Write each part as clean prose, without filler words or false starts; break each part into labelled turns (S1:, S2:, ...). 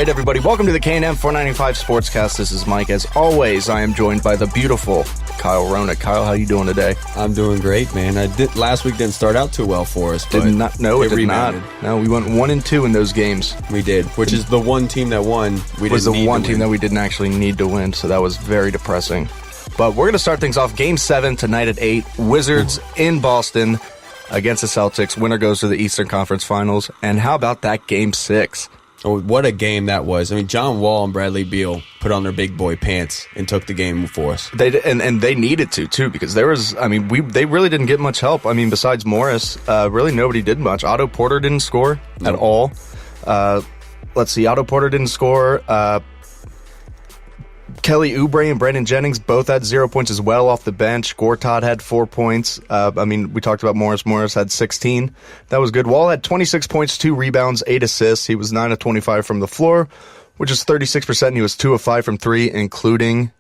S1: right, everybody, welcome to the K&M 495 Sportscast. This is Mike. As always, I am joined by the beautiful Kyle Ronick. Kyle, how you doing today?
S2: I'm doing great, man. Last week didn't start out too well for us. But
S1: it did not. No, we went 1-2 in those games.
S2: We did, which is the one team that won.
S1: That we didn't actually need to win, so that was very depressing. But we're going to start things off. Game 7 tonight at 8. Wizards in Boston against the Celtics. Winner goes to the Eastern Conference Finals. And how about that Game 6?
S2: Oh, what a game that was. I mean, John Wall and Bradley Beal put on their big boy pants and took the game for us.
S1: They and they needed to, too, because they really didn't get much help. I mean, besides Morris, really nobody did much. Otto Porter didn't score at all. Let's see, Otto Porter didn't score. Kelly Oubre and Brandon Jennings both had 0 points as well off the bench. Gortat had 4 points. We talked about Morris. Morris had 16. That was good. Wall had 26 points, 2 rebounds, 8 assists. He was 9 of 25 from the floor, which is 36%. And he was 2 of 5 from 3, including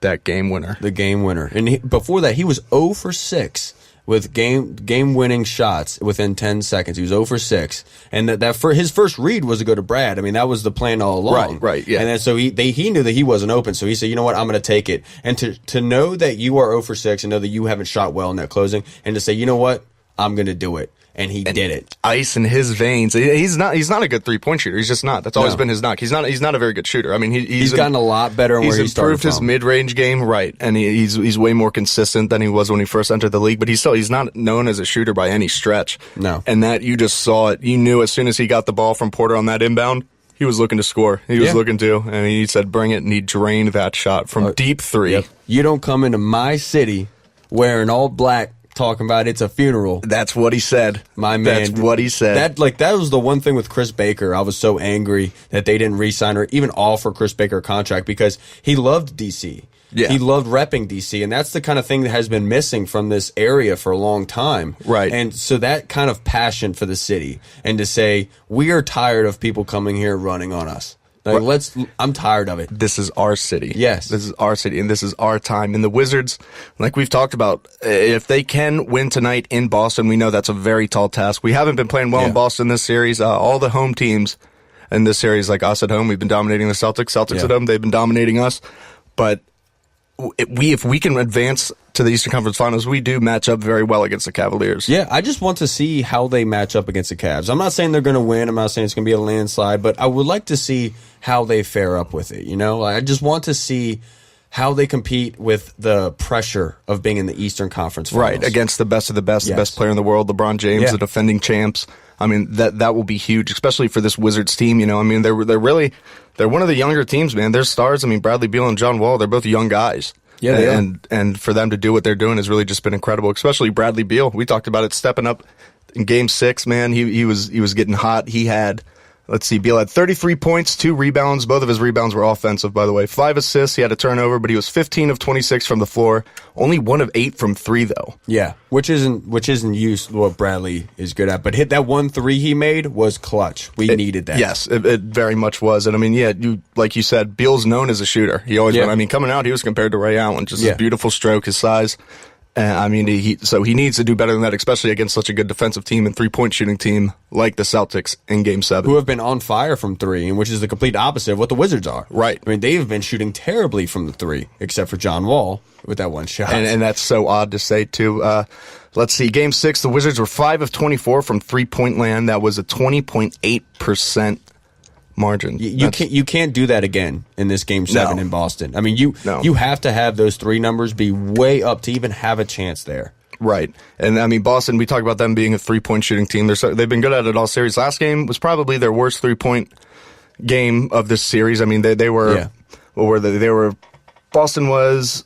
S1: that game winner.
S2: The game winner. And before that, he was 0 for 6. With game-winning shots within 10 seconds. He was 0 for 6. And his first read was to go to Brad. I mean, that was the plan all along.
S1: Right, yeah.
S2: And then so he knew that he wasn't open, so he said, you know what, I'm going to take it. And to know that you are 0 for 6 and know that you haven't shot well in that closing, and to say, you know what, I'm going to do it. And he did it.
S1: Ice in his veins. He's not a good 3-point shooter. He's just not. That's always been his knock. He's not a very good shooter. I mean, he's
S2: gotten a lot better where he started from.
S1: He's improved his mid-range game, right? And he's way more consistent than he was when he first entered the league. But he's not known as a shooter by any stretch.
S2: No.
S1: And that you just saw it. You knew as soon as he got the ball from Porter on that inbound, he was looking to score. He was looking to, and he said, "Bring it," and he drained that shot from deep 3.
S2: Yep. You don't come into my city wearing all black, talking about it's a funeral.
S1: That's what he said.
S2: My man.
S1: That's what he said.
S2: That was the one thing with Chris Baker. I was so angry that they didn't re-sign or even offer Chris Baker a contract because he loved DC.
S1: Yeah.
S2: He loved repping DC, and that's the kind of thing that has been missing from this area for a long time.
S1: Right.
S2: And so that kind of passion for the city and to say, we are tired of people coming here running on us. I'm tired of it.
S1: This is our city.
S2: Yes.
S1: This is our city, and this is our time. And the Wizards, like we've talked about, if they can win tonight in Boston, we know that's a very tall task. We haven't been playing well in Boston this series. All the home teams in this series, like us at home, we've been dominating the Celtics. Celtics at home, they've been dominating us. But if we can advance to the Eastern Conference Finals, we do match up very well against the Cavaliers.
S2: Yeah, I just want to see how they match up against the Cavs. I'm not saying they're going to win. I'm not saying it's going to be a landslide, but I would like to see how they fare up with it. You know, I just want to see how they compete with the pressure of being in the Eastern Conference Finals.
S1: Right, against the best of the best, the best player in the world, LeBron James, the defending champs. I mean, that will be huge, especially for this Wizards team. You know, I mean, they're one of the younger teams, man. They're stars. I mean, Bradley Beal and John Wall, they're both young guys.
S2: Yeah, they
S1: are. And for them to do what they're doing has really just been incredible, especially Bradley Beal. We talked about it stepping up in Game 6, man. He was getting hot. He had, let's see, Beal had 33 points, 2 rebounds. Both of his rebounds were offensive, by the way. 5 assists. He had a turnover, but he was 15 of 26 from the floor. Only 1 of 8 from 3, though.
S2: Yeah, which isn't what Bradley is good at. But that 1 3 he made was clutch. We needed that.
S1: Yes, it very much was. And I mean, like you said, Beal's known as a shooter. He always been. I mean, coming out, he was compared to Ray Allen. Just his beautiful stroke, his size. I mean, he needs to do better than that, especially against such a good defensive team and 3-point shooting team like the Celtics in Game 7.
S2: Who have been on fire from 3, which is the complete opposite of what the Wizards are.
S1: Right.
S2: I mean, they've been shooting terribly from the 3, except for John Wall with that one shot.
S1: And that's so odd to say, too. Let's see, Game 6, the Wizards were 5 of 24 from 3-point land. That was a 20.8% margin.
S2: You can't do that again in this Game 7 in Boston. I mean, you have to have those 3 numbers be way up to even have a chance there.
S1: Right. And, I mean, Boston, we talk about them being a 3-point shooting team. They've been good at it all series. Last game was probably their worst 3-point game of this series. I mean, they were what were they? They were Boston was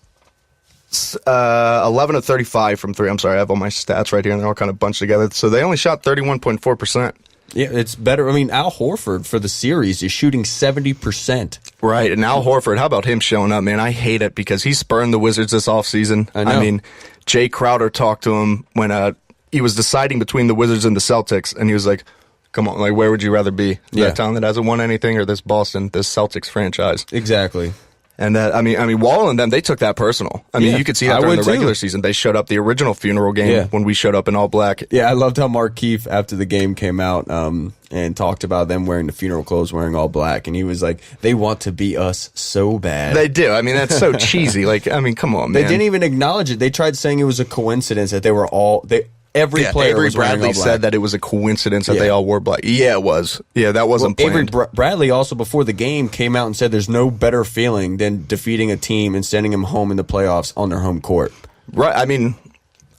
S1: 11 of 35 from 3. I'm sorry, I have all my stats right here, and they're all kind of bunched together. So they only shot 31.4%.
S2: Yeah, it's better. I mean, Al Horford for the series is shooting 70%.
S1: Right, and Al Horford, how about him showing up, man? I hate it because he spurned the Wizards this offseason. I mean, Jay Crowder talked to him when he was deciding between the Wizards and the Celtics, and he was like, come on, like, where would you rather be? That town that hasn't won anything or this Celtics franchise?
S2: Exactly.
S1: And I mean, Wall and them, they took that personal. I mean, you could see that during the regular season. They showed up the original funeral game when we showed up in all black.
S2: Yeah, I loved how Markeith, after the game, came out and talked about them wearing the funeral clothes, wearing all black. And he was like, they want to be us so bad.
S1: They do. I mean, that's so cheesy. Like, I mean, come on, man.
S2: They didn't even acknowledge it. They tried saying it was a coincidence that they were all... Every player
S1: Avery
S2: was wearing
S1: Bradley
S2: all black.
S1: said that it was a coincidence that they all wore black. Yeah, it was. Yeah, that wasn't planned.
S2: Avery Bradley also, before the game, came out and said there's no better feeling than defeating a team and sending them home in the playoffs on their home court.
S1: Right. I mean,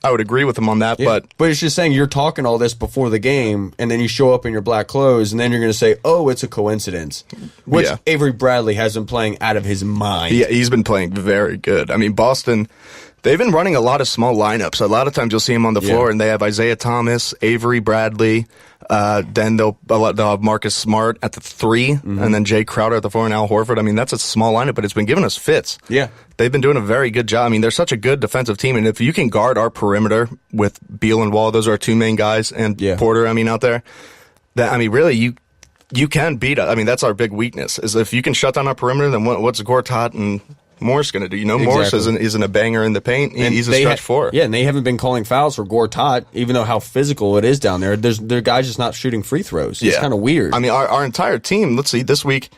S1: I would agree with him on that, but
S2: it's just saying you're talking all this before the game, and then you show up in your black clothes, and then you're going to say, oh, it's a coincidence. Which Avery Bradley has been playing out of his mind.
S1: Yeah, he's been playing very good. I mean, Boston... They've been running a lot of small lineups. A lot of times you'll see them on the floor, and they have Isaiah Thomas, Avery Bradley. Then they'll have Marcus Smart at the 3, and then Jay Crowder at the 4, and Al Horford. I mean, that's a small lineup, but it's been giving us fits.
S2: Yeah.
S1: They've been doing a very good job. I mean, they're such a good defensive team, and if you can guard our perimeter with Beal and Wall, those are our 2 main guys, and Porter, I mean, out there, that, I mean, really, you can beat us. I mean, that's our big weakness, is if you can shut down our perimeter, then what's Gortat and Morris going to do? You know, Morris isn't a banger in the paint. He's a stretch four.
S2: Yeah, and they haven't been calling fouls for Gortat, even though how physical it is down there. Their guys just not shooting free throws. It's kind of weird.
S1: I mean, our entire team, let's see, this week,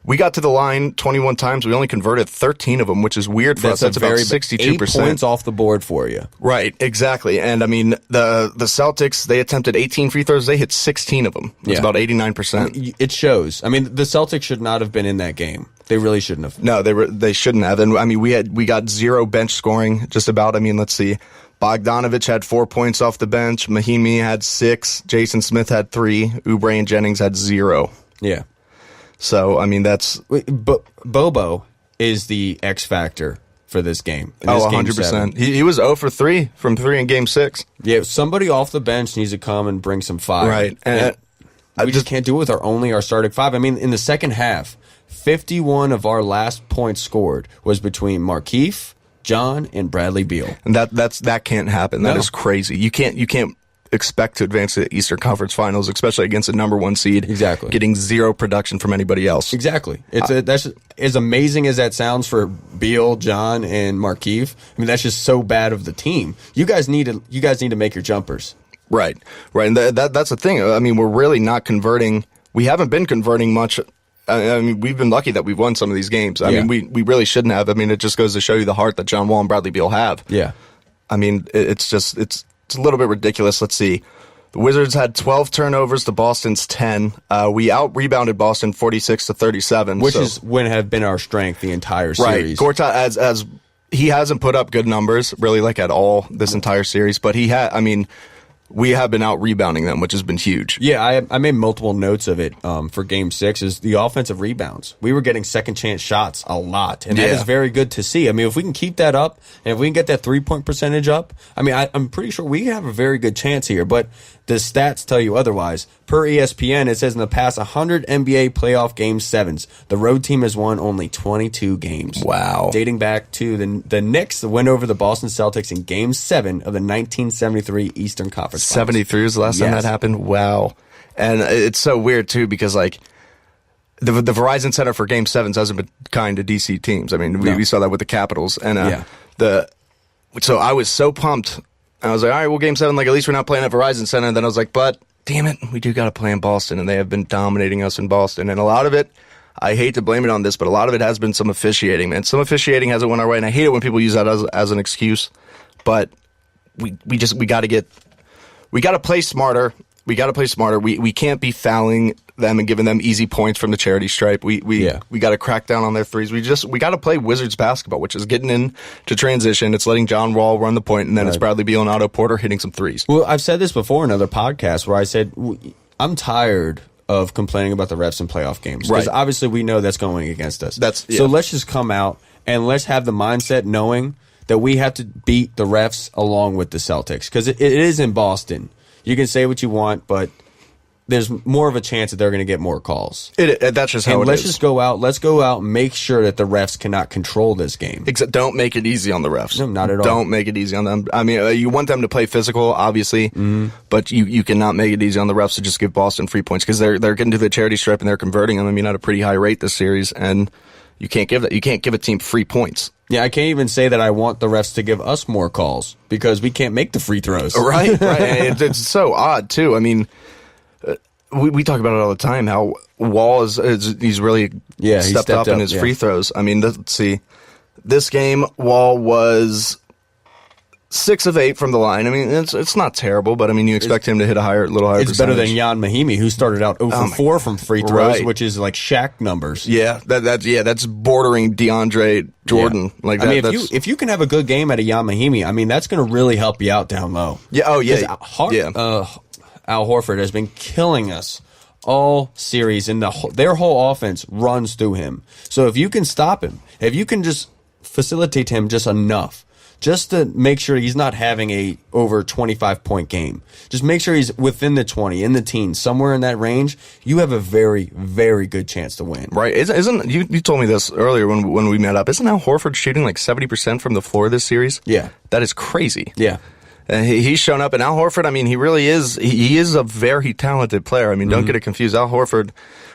S1: we got to the line 21 times. We only converted 13 of them, which is weird for us. That's about 62%.
S2: 8 points off the board for you.
S1: Right, exactly. And, I mean, the Celtics, they attempted 18 free throws. They hit 16 of them. It's about 89%.
S2: It shows. I mean, the Celtics should not have been in that game. They really shouldn't have.
S1: No, they shouldn't have. And, I mean, we got 0 bench scoring, just about. I mean, let's see. Bogdanovich had 4 points off the bench. Mahinmi had 6. Jason Smith had 3. Oubre and Jennings had 0.
S2: Yeah.
S1: So, I mean, that's...
S2: Bobo is the X factor for this game.
S1: 100%. He was 0 for 3 from 3 in Game 6.
S2: Yeah, somebody off the bench needs to come and bring some fire.
S1: Right.
S2: And we just can't do it with our starting 5. I mean, in the second half, 51 of our last points scored was between Markeith, John, and Bradley Beal.
S1: And that can't happen. That is crazy. You can't expect to advance to the Eastern Conference Finals, especially against a number 1 seed.
S2: Exactly.
S1: Getting 0 production from anybody else.
S2: Exactly. That's as amazing as that sounds for Beal, John, and Markeith. I mean, that's just so bad of the team. You guys need to make your jumpers.
S1: Right. And that's the thing. I mean, we're really not converting. We haven't been converting much. I mean, we've been lucky that we've won some of these games. I mean, we really shouldn't have. I mean, it just goes to show you the heart that John Wall and Bradley Beal have.
S2: Yeah.
S1: I mean, it's a little bit ridiculous. Let's see. The Wizards had 12 turnovers to Boston's 10. We out-rebounded Boston 46-37.
S2: Which would have been our strength the entire series.
S1: Right. Gortat, as he hasn't put up good numbers, really, like at all this entire series, but we have been out-rebounding them, which has been huge.
S2: Yeah, I made multiple notes of it for Game 6, is the offensive rebounds. We were getting second-chance shots a lot, and that is very good to see. I mean, if we can keep that up, and if we can get that three-point percentage up, I mean, I'm pretty sure we have a very good chance here, but the stats tell you otherwise. Per ESPN, it says in the past 100 NBA playoff Game 7s, the road team has won only 22 games.
S1: Wow.
S2: Dating back to the Knicks, the win over the Boston Celtics in Game 7 of the 1973 Eastern Conference Finals.
S1: 73 was the last time that happened? Wow. And it's so weird, too, because, like, the Verizon Center for Game 7s hasn't been kind to DC teams. I mean, we saw that with the Capitals. And so I was so pumped. I was like, all right, well, Game 7, like, at least we're not playing at Verizon Center. And then I was like, but, damn it, we do got to play in Boston. And they have been dominating us in Boston. And a lot of it, I hate to blame it on this, but a lot of it has been some officiating, man. Some officiating hasn't went our way. And I hate it when people use that as an excuse. But we got to play smarter. We got to play smarter. We can't be fouling them and giving them easy points from the charity stripe. We got to crack down on their threes. We got to play Wizards basketball, which is getting into transition. It's letting John Wall run the point, and then it's Bradley Beal and Otto Porter hitting some threes.
S2: Well, I've said this before in other podcasts where I said I'm tired of complaining about the refs in playoff games, because obviously we know that's going against us. So let's just come out and let's have the mindset knowing that we have to beat the refs along with the Celtics, because it is in Boston. You can say what you want, but there's more of a chance that they're going to get more calls.
S1: That's just how it is.
S2: Let's just go out. Let's go out and make sure that the refs cannot control this game.
S1: Don't make it easy on the refs.
S2: No, not at all.
S1: Don't make it easy on them. I mean, you want them to play physical, obviously, but you cannot make it easy on the refs to just give Boston free points, because they're getting to the charity stripe and they're converting them. I mean, at a pretty high rate this series, and You can't give that. You can't give a team free points.
S2: Yeah, I can't even say that I want the refs to give us more calls because we can't make the free throws.
S1: Right. It's so odd, too. I mean, we talk about it all the time, how Wall he's really stepped up in his free throws. I mean, let's see. This game, Wall was 6 of 8 from the line. I mean, it's not terrible, but I mean, you expect him to hit a little higher.
S2: It's
S1: percentage.
S2: better than Jan Mahimi, who started out 0 for 4 from free throws, which is like Shaq numbers.
S1: Yeah, that's bordering DeAndre Jordan.
S2: Yeah. Like that, I mean, if you can have a good game at a Jan Mahimi, I mean, that's going to really help you out down low.
S1: Yeah. Oh yeah.
S2: Al Horford has been killing us all series, and their whole offense runs through him. So if you can stop him, if you can just facilitate him just enough, just to make sure he's not having a over 25-point game, just make sure he's within the 20, in the teens, somewhere in that range, you have a very, very good chance to win.
S1: Right. Isn't you told me this earlier when we met up, isn't Al Horford shooting like 70% from the floor this series?
S2: Yeah.
S1: That is crazy.
S2: Yeah.
S1: He's shown up, and Al Horford, I mean, he really is, he is a very talented player. I mean, don't get it confused. Al Horford,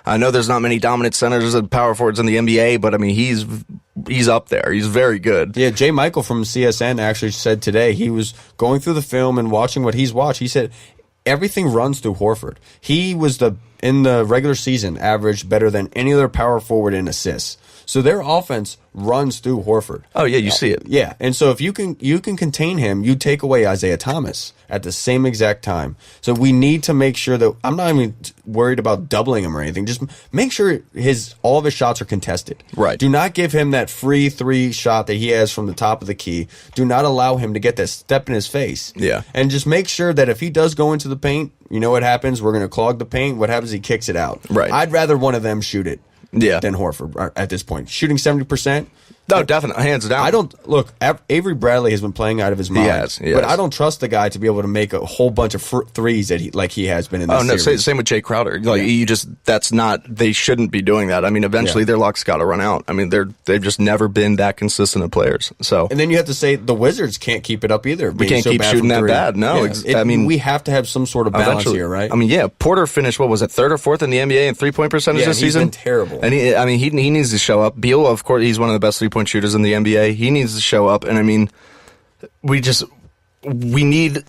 S1: I know there's not many dominant centers and power forwards in the NBA, but I mean, he's up there. He's very good.
S2: Yeah, Jay Michael from CSN actually said today, he was going through the film and watching what he's watched. He said everything runs through Horford. He was in the regular season averaged better than any other power forward in assists. So their offense runs through Horford.
S1: Oh yeah, you see it.
S2: Yeah, and so if you can contain him, you take away Isaiah Thomas at the same exact time. So we need to make sure that I'm not even worried about doubling him or anything. Just make sure all of his shots are contested.
S1: Right.
S2: Do not give him that free 3 shot that he has from the top of the key. Do not allow him to get that step in his face.
S1: Yeah.
S2: And just make sure that if he does go into the paint, you know what happens? We're going to clog the paint. What happens? He kicks it out.
S1: Right.
S2: I'd rather one of them shoot it.
S1: Yeah.
S2: Than Horford at this point. Shooting 70%.
S1: No, definitely. Hands down.
S2: I don't look. Avery Bradley has been playing out of his mind.
S1: He has.
S2: But I don't trust the guy to be able to make a whole bunch of threes that he has been in this series.
S1: Oh no, same with Jay Crowder. Like that's not. They shouldn't be doing that. I mean, eventually their luck's got to run out. I mean, they've just never been that consistent of players. So
S2: and then you have to say the Wizards can't keep it up either.
S1: We can't keep shooting that bad. No,
S2: I mean we have to have some sort of balance here, right?
S1: I mean, yeah, Porter finished what was it, 3rd or 4th in the NBA in 3-point percentage this season?
S2: He's been terrible.
S1: And he needs to show up. Beal, of course, he's one of the best 3-point shooters in the NBA. He needs to show up, and I mean, we need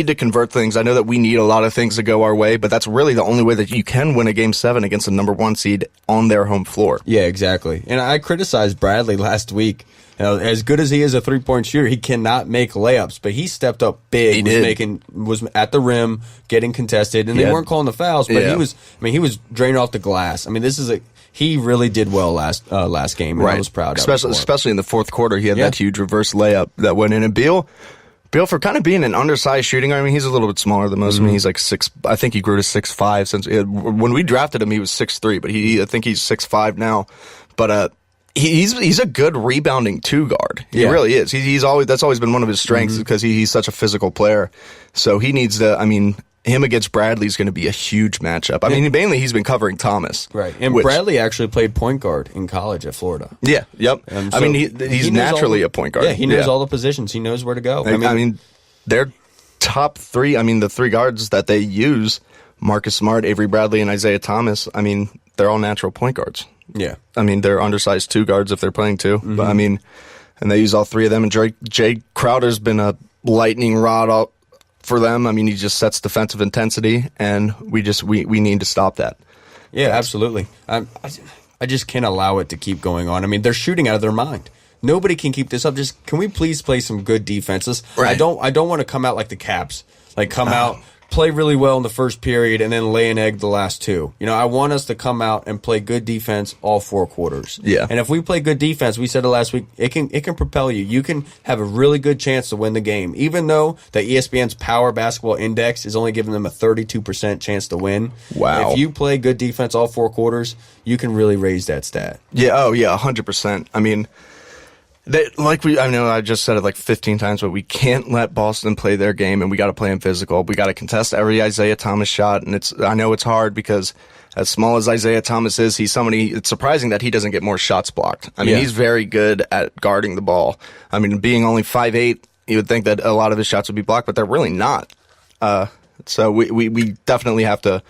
S1: to convert things. I know that we need a lot of things to go our way, but that's really the only way that you can win a Game 7 against the number 1 seed on their home floor.
S2: Yeah, exactly. And I criticized Bradley last week. You know, as good as he is a 3-point shooter, he cannot make layups, but he stepped up big. Was at the rim, getting contested, and they weren't calling the fouls, but he was draining off the glass. I mean, he really did well last game, and I was proud of him.
S1: Especially in the 4th quarter, he had that huge reverse layup that went in. And Beal, for kind of being an undersized shooting guard, I mean, he's a little bit smaller than most. I mean, he's like 6. I think he grew to 6'5". Since when we drafted him, he was 6'3", but I think he's 6'5" now. But he's a good rebounding 2 guard. He really is. That's always been one of his strengths because he's such a physical player. So he needs to. I mean, him against Bradley is going to be a huge matchup. I mean, mainly he's been covering Thomas.
S2: Right. And Bradley actually played point guard in college at Florida.
S1: Yeah, yep. So I mean, he's naturally a point guard.
S2: Yeah, he knows all the positions. He knows where to go.
S1: I mean, their top 3, I mean, the 3 guards that they use, Marcus Smart, Avery Bradley, and Isaiah Thomas, I mean, they're all natural point guards.
S2: Yeah.
S1: I mean, they're undersized 2 guards if they're playing 2. But I mean, and they use all 3 of them. And Jay Crowder's been a lightning rod for them. I mean, he just sets defensive intensity, and we need to stop that.
S2: Yeah, absolutely. I just can't allow it to keep going on. I mean, they're shooting out of their mind. Nobody can keep this up. Just can we please play some good defenses? Right. I don't want to come out like the Caps. Like come out, play really well in the first period, and then lay an egg the last 2. You know, I want us to come out and play good defense all 4 quarters.
S1: Yeah.
S2: And if we play good defense, we said it last week, it can propel you. You can have a really good chance to win the game, even though the ESPN's Power Basketball Index is only giving them a 32% chance to win.
S1: Wow.
S2: If you play good defense all 4 quarters, you can really raise that stat.
S1: Yeah. Oh, yeah. 100%. I mean, I know I just said it like 15 times, but we can't let Boston play their game, and we got to play them physical. We got to contest every Isaiah Thomas shot, and I know it's hard because as small as Isaiah Thomas is, he's somebody. It's surprising that he doesn't get more shots blocked. I mean, he's very good at guarding the ball. I mean, being only 5'8", you would think that a lot of his shots would be blocked, but they're really not. So we definitely have to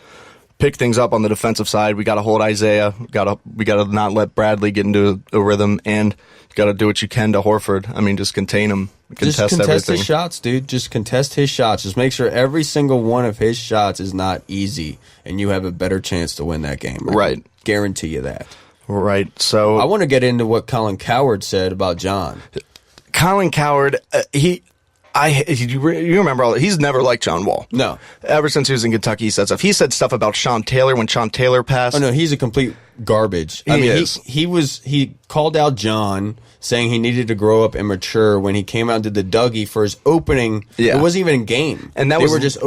S1: pick things up on the defensive side. We got to hold Isaiah. We got to not let Bradley get into a rhythm, and you got to do what you can to Horford. I mean, just contain him.
S2: Just contest
S1: everything.
S2: his shots, dude. Just contest his shots. Just make sure every single one of his shots is not easy, and you have a better chance to win that game.
S1: Right.
S2: Guarantee you that.
S1: Right. So
S2: I want to get into what Colin Cowherd said about John.
S1: Colin Cowherd, you remember, he's never liked John Wall.
S2: No.
S1: Ever since he was in Kentucky, he said stuff. He said stuff about Sean Taylor when Sean Taylor passed.
S2: Oh, no, he's a complete garbage. He called out John, saying he needed to grow up and mature when he came out and did the Dougie for his opening. Yeah. It wasn't even a game. And they were just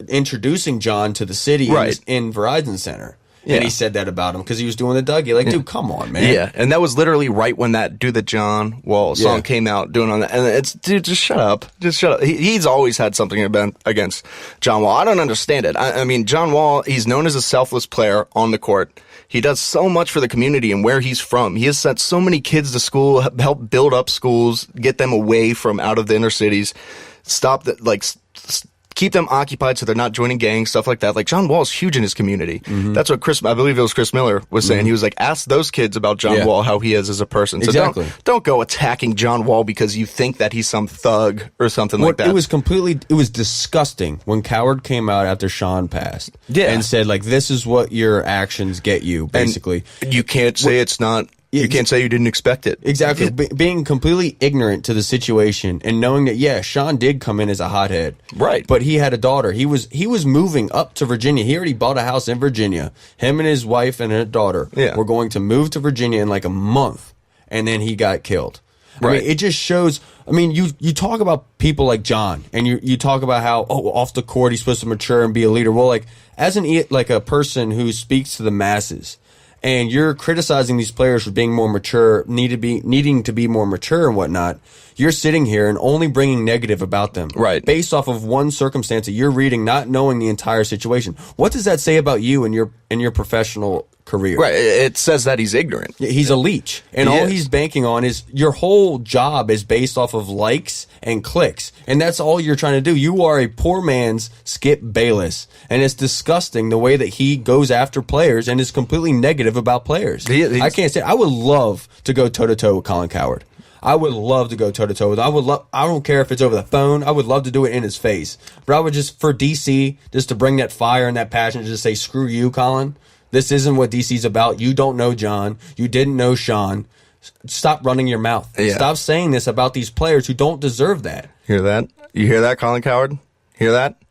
S2: introducing John to the city in Verizon Center. Yeah. And he said that about him because he was doing the Dougie. Like, dude, come on, man.
S1: Yeah, and that was literally right when that Do the John Wall song came out, doing on that. And it's, dude, just shut up. Just shut up. He's always had something against John Wall. I don't understand it. I mean, John Wall, he's known as a selfless player on the court. He does so much for the community and where he's from. He has sent so many kids to school, helped build up schools, get them away from out of the inner cities, keep them occupied so they're not joining gangs, stuff like that. Like, John Wall's huge in his community. Mm-hmm. That's what I believe it was Chris Miller was saying. Mm-hmm. He was like, ask those kids about John Wall, how he is as a person. So
S2: exactly.
S1: Don't go attacking John Wall because you think that he's some thug or something like that.
S2: It was disgusting when Cowherd came out after Sean passed and said, like, this is what your actions get you, basically.
S1: And you can't say it's not. You can't say you didn't expect it.
S2: Exactly. Being completely ignorant to the situation and knowing that, Sean did come in as a hothead.
S1: Right.
S2: But he had a daughter. He was moving up to Virginia. He already bought a house in Virginia. Him and his wife and her daughter were going to move to Virginia in like a month, and then he got killed. Right. I mean, it just shows. I mean, you talk about people like John, and you talk about how off the court he's supposed to mature and be a leader. Well, like as a person who speaks to the masses, and you're criticizing these players for being more mature, needing to be more mature and whatnot, you're sitting here and only bringing negative about them,
S1: right?
S2: Based off of one circumstance that you're reading, not knowing the entire situation. What does that say about you and your professional career?
S1: Right. It says that he's ignorant.
S2: He's a leech. And he's banking on is your whole job is based off of likes and clicks. And that's all you're trying to do. You are a poor man's Skip Bayless. And it's disgusting the way that he goes after players and is completely negative about players. I can't say. I would love to go toe-to-toe with Colin Cowherd. I would love to go toe-to-toe with him. I don't care if it's over the phone. I would love to do it in his face. But I would just, for DC, just to bring that fire and that passion, just say, screw you, Colin. This isn't what DC's about. You don't know John. You didn't know Sean. Stop running your mouth. Yeah. Stop saying this about these players who don't deserve that.
S1: Hear that? You hear that, Colin Cowherd? Hear that?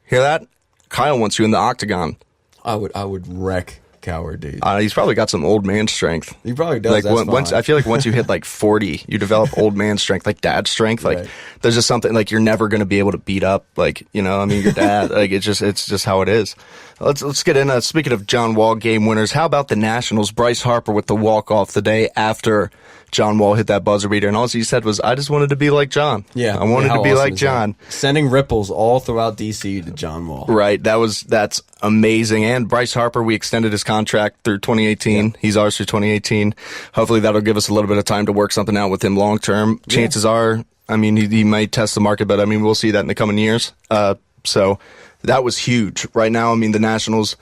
S1: Hear that? Kyle wants you in the octagon.
S2: I would wreck Cowherd, dude.
S1: He's probably got some old man strength.
S2: He probably does.
S1: Like once, I feel like once you hit like 40, you develop old man strength, like dad strength. Like there's just something like you're never going to be able to beat up. Like I mean, your dad. Like it's just how it is. Let's get in. Speaking of John Wall game winners, how about the Nationals? Bryce Harper with the walk off the day after John Wall hit that buzzer beater, and all he said was, "I just wanted to be like John.
S2: Yeah,
S1: I wanted to be
S2: awesome
S1: like John."
S2: Sending ripples all throughout DC to John Wall.
S1: Right. That's amazing. And Bryce Harper, we extended his contract through 2018. Yeah. He's ours through 2018. Hopefully that'll give us a little bit of time to work something out with him long term. Chances are, I mean, he might test the market, but I mean, we'll see that in the coming years. So that was huge. Right now, I mean, the Nationals,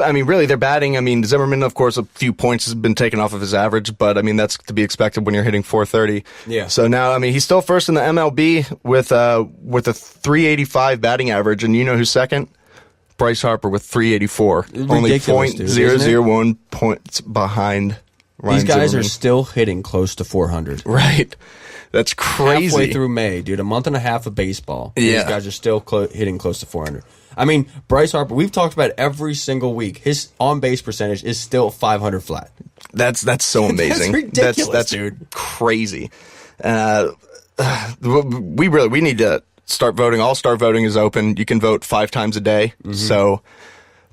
S1: I mean, really, they're batting. I mean, Zimmerman, of course, a few points has been taken off of his average, but I mean, that's to be expected when you're hitting 430.
S2: Yeah.
S1: So now, I mean, he's still first in the MLB with a 385 batting average, and you know who's second? Bryce Harper with 384. Only .001 points behind Ryan
S2: These guys
S1: Zimmerman.
S2: Are still hitting close to 400.
S1: Right. That's crazy.
S2: Halfway through May, dude, a month and a half of baseball. Yeah. These guys are still hitting close to 400. I mean, Bryce Harper, we've talked about it every single week. His on-base percentage is still 500 flat.
S1: That's so amazing.
S2: That's ridiculous,
S1: that's
S2: dude.
S1: Crazy. We need to start voting. All-star voting is open. You can vote 5 times a day. Mm-hmm. So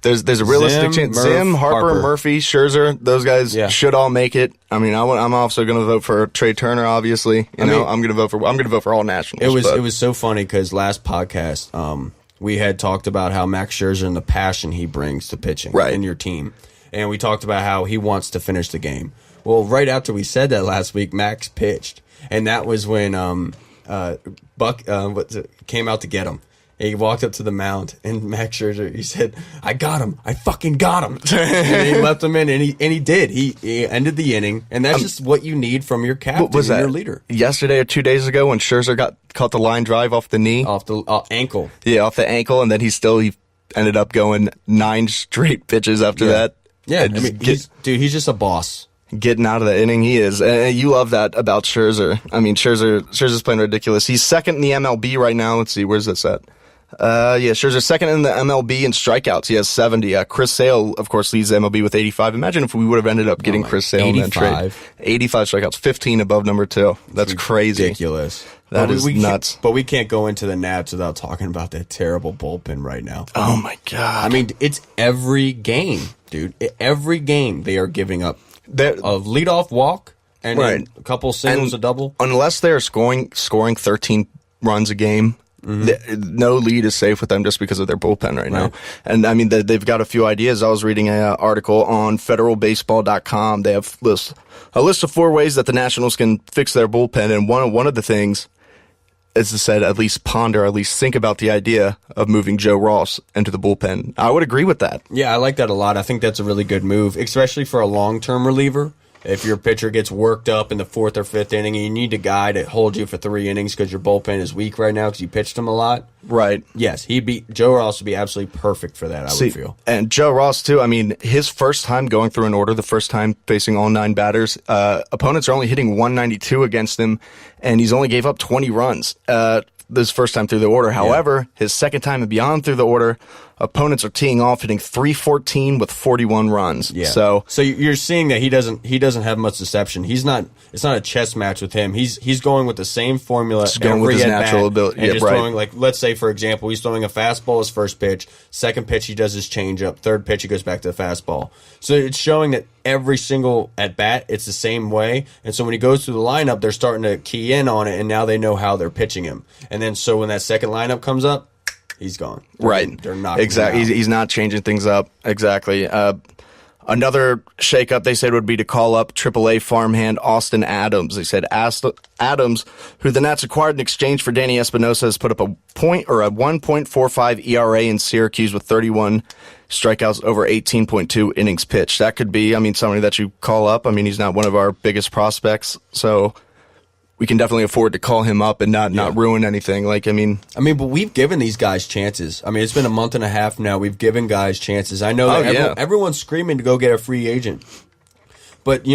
S1: there's a realistic chance. Zim, Harper, Murphy, Scherzer, those guys should all make it. I mean, I'm also going to vote for Trey Turner. Obviously, I'm going to vote for all Nationals.
S2: It was so funny because last podcast, we had talked about how Max Scherzer and the passion he brings to pitching in your team, and we talked about how he wants to finish the game. Well, right after we said that last week, Max pitched, and that was when Buck came out to get him. And he walked up to the mound, and Max Scherzer, he said, "I got him. I fucking got him." And he left him in, and he did. He ended the inning, and that's just what you need from your captain,
S1: was that
S2: your leader.
S1: Yesterday or 2 days ago when Scherzer caught the line drive off the knee,
S2: Off the ankle.
S1: Yeah, off the ankle, and then he ended up going 9 straight pitches after that.
S2: Yeah, I mean, he's just a boss.
S1: Getting out of the inning, he is. And you love that about Scherzer. I mean, Scherzer's playing ridiculous. He's second in the MLB right now. Let's see, where's this at? Scherzer's second in the MLB in strikeouts. He has 70. Chris Sale, of course, leads the MLB with 85. Imagine if we would have ended up getting Chris Sale in that trade. 85 strikeouts, 15 above number 2. That's crazy.
S2: Ridiculous.
S1: That is nuts.
S2: But we can't go into the Nats without talking about that terrible bullpen right now.
S1: Oh, my God.
S2: I mean, it's every game, dude. Every game they are giving up a leadoff walk and a couple singles, a double.
S1: Unless they're scoring 13 runs a game, no lead is safe with them just because of their bullpen right now. And I mean, they've got a few ideas. I was reading an article on federalbaseball.com. They have a list of 4 ways that the Nationals can fix their bullpen. And one of the things is to said, at least think about the idea of moving Joe Ross into the bullpen. I would agree with that.
S2: Yeah, I like that a lot. I think that's a really good move, especially for a long-term reliever. If your pitcher gets worked up in the 4th or 5th inning and you need a guy to hold you for 3 innings because your bullpen is weak right now because you pitched him a lot.
S1: Right.
S2: Yes, Joe Ross would be absolutely perfect for that, I would feel.
S1: And Joe Ross, too, I mean, his first time going through an order, the first time facing all 9 batters, opponents are only hitting 192 against him, and he's only gave up 20 runs. This first time through the order. However, his second time and beyond through the order, opponents are teeing off, hitting 314 with 41 runs.
S2: Yeah. So you're seeing that he doesn't have much deception. It's not a chess match with him. He's going with the same formula.
S1: Just going with his natural ability.
S2: And throwing, like, let's say, for example, he's throwing a fastball his first pitch. Second pitch, he does his changeup. Third pitch, he goes back to the fastball. So it's showing that every single at bat, it's the same way. And so when he goes through the lineup, they're starting to key in on it, and now they know how they're pitching him. And then so when that second lineup comes up, he's gone. They're not
S1: exactly. He's not changing things up. Exactly. Another shakeup they said would be to call up AAA farmhand Austin Adams. They said Adams, who the Nats acquired in exchange for Danny Espinosa, has put up a 1.45 ERA in Syracuse with 31 strikeouts over 18.2 innings pitched. That could be, somebody that you call up. He's not one of our biggest prospects, so we can definitely afford to call him up and not ruin anything.
S2: But we've given these guys chances. It's been a month and a half now. We've given guys chances. I know that everyone's screaming to go get a free agent. But,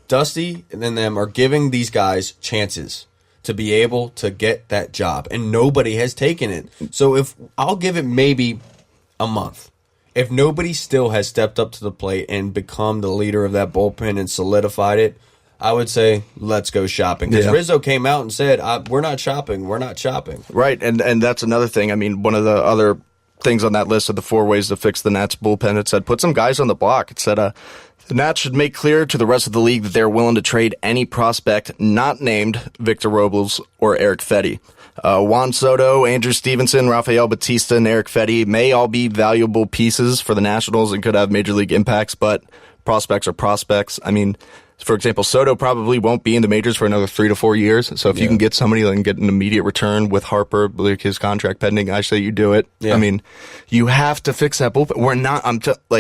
S2: Dusty and them are giving these guys chances to be able to get that job, and nobody has taken it. So I'll give it maybe a month. If nobody still has stepped up to the plate and become the leader of that bullpen and solidified it, I would say let's go shopping. Because Rizzo came out and said, we're not shopping. We're not shopping.
S1: Right, and that's another thing. One of the other things on that list of the 4 ways to fix the Nats bullpen, it said put some guys on the block. It said the Nats should make clear to the rest of the league that they're willing to trade any prospect not named Victor Robles or Eric Fetty. Juan Soto, Andrew Stevenson, Rafael Batista, and Eric Fetty may all be valuable pieces for the Nationals and could have major league impacts, but prospects are prospects. For example, Soto probably won't be in the majors for another 3 to 4 years. So if you can get somebody that can get an immediate return with Harper, like his contract pending, I say you do it. Yeah. You have to fix that bullpen. We're not,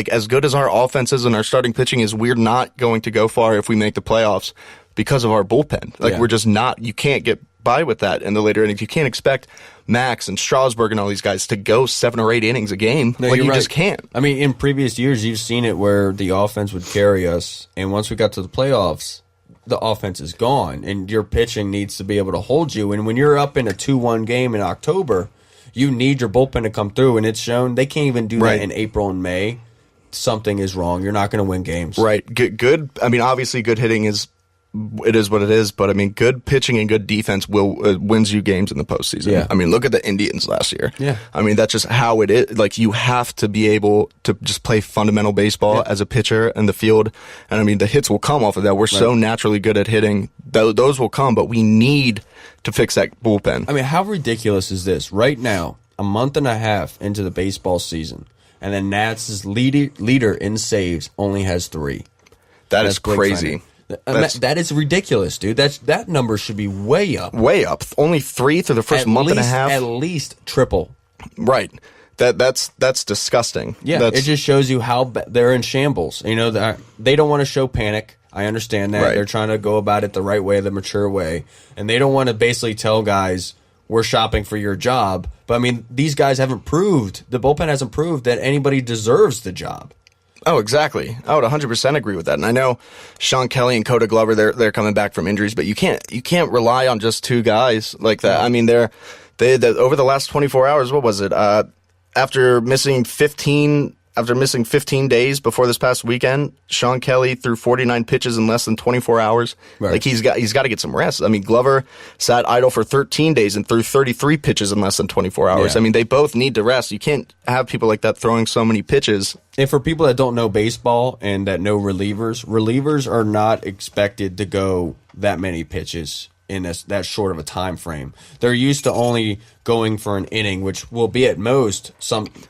S1: as good as our offense is and our starting pitching is, we're not going to go far if we make the playoffs because of our bullpen. We're just not, you can't get by with that in the later innings. You can't expect Max and Strasburg and all these guys to go 7 or 8 innings a game.
S2: No, you
S1: just can't.
S2: In previous years, you've seen it where the offense would carry us, and once we got to the playoffs, the offense is gone, and your pitching needs to be able to hold you. And when you're up in a 2-1 game in October, you need your bullpen to come through, and it's shown they can't even do that in April and May. Something is wrong. You're not going to win games.
S1: Right. Good. Obviously, good hitting is what it is, but good pitching and good defense wins you games in the postseason.
S2: Yeah.
S1: Look at the Indians last year.
S2: Yeah.
S1: That's just how it is. You have to be able to just play fundamental baseball as a pitcher in the field. And the hits will come off of that. We're so naturally good at hitting. Those will come, but we need to fix that bullpen.
S2: How ridiculous is this? Right now, a month and a half into the baseball season, and the Nats' leader in saves only has 3.
S1: That is crazy.
S2: That is ridiculous, dude. That number should be way up.
S1: Way up. Only 3 through the first month and a half.
S2: At least triple.
S1: Right. That's disgusting.
S2: Yeah, it just shows you how they're in shambles. You know, they don't want to show panic. I understand that. Right. They're trying to go about it the right way, the mature way. And they don't want to basically tell guys, we're shopping for your job. But, I mean, these guys haven't proved, the bullpen hasn't proved that anybody deserves the job.
S1: Oh, exactly. I would 100% agree with that. And I know Sean Kelly and Coda Glover, they're coming back from injuries, but you can't rely on just two guys like that. I mean, they over the last 24 hours, what was it? After missing 15 days before this past weekend, Sean Kelly threw 49 pitches in less than 24 hours. Right. Like he's got to get some rest. I mean, Glover sat idle for 13 days and threw 33 pitches in less than 24 hours. Yeah. I mean, they both need to rest. You can't have people like that throwing so many pitches.
S2: And for people that don't know baseball and that know relievers are not expected to go that many pitches in that short of a time frame. They're used to only going for an inning, which will be at most,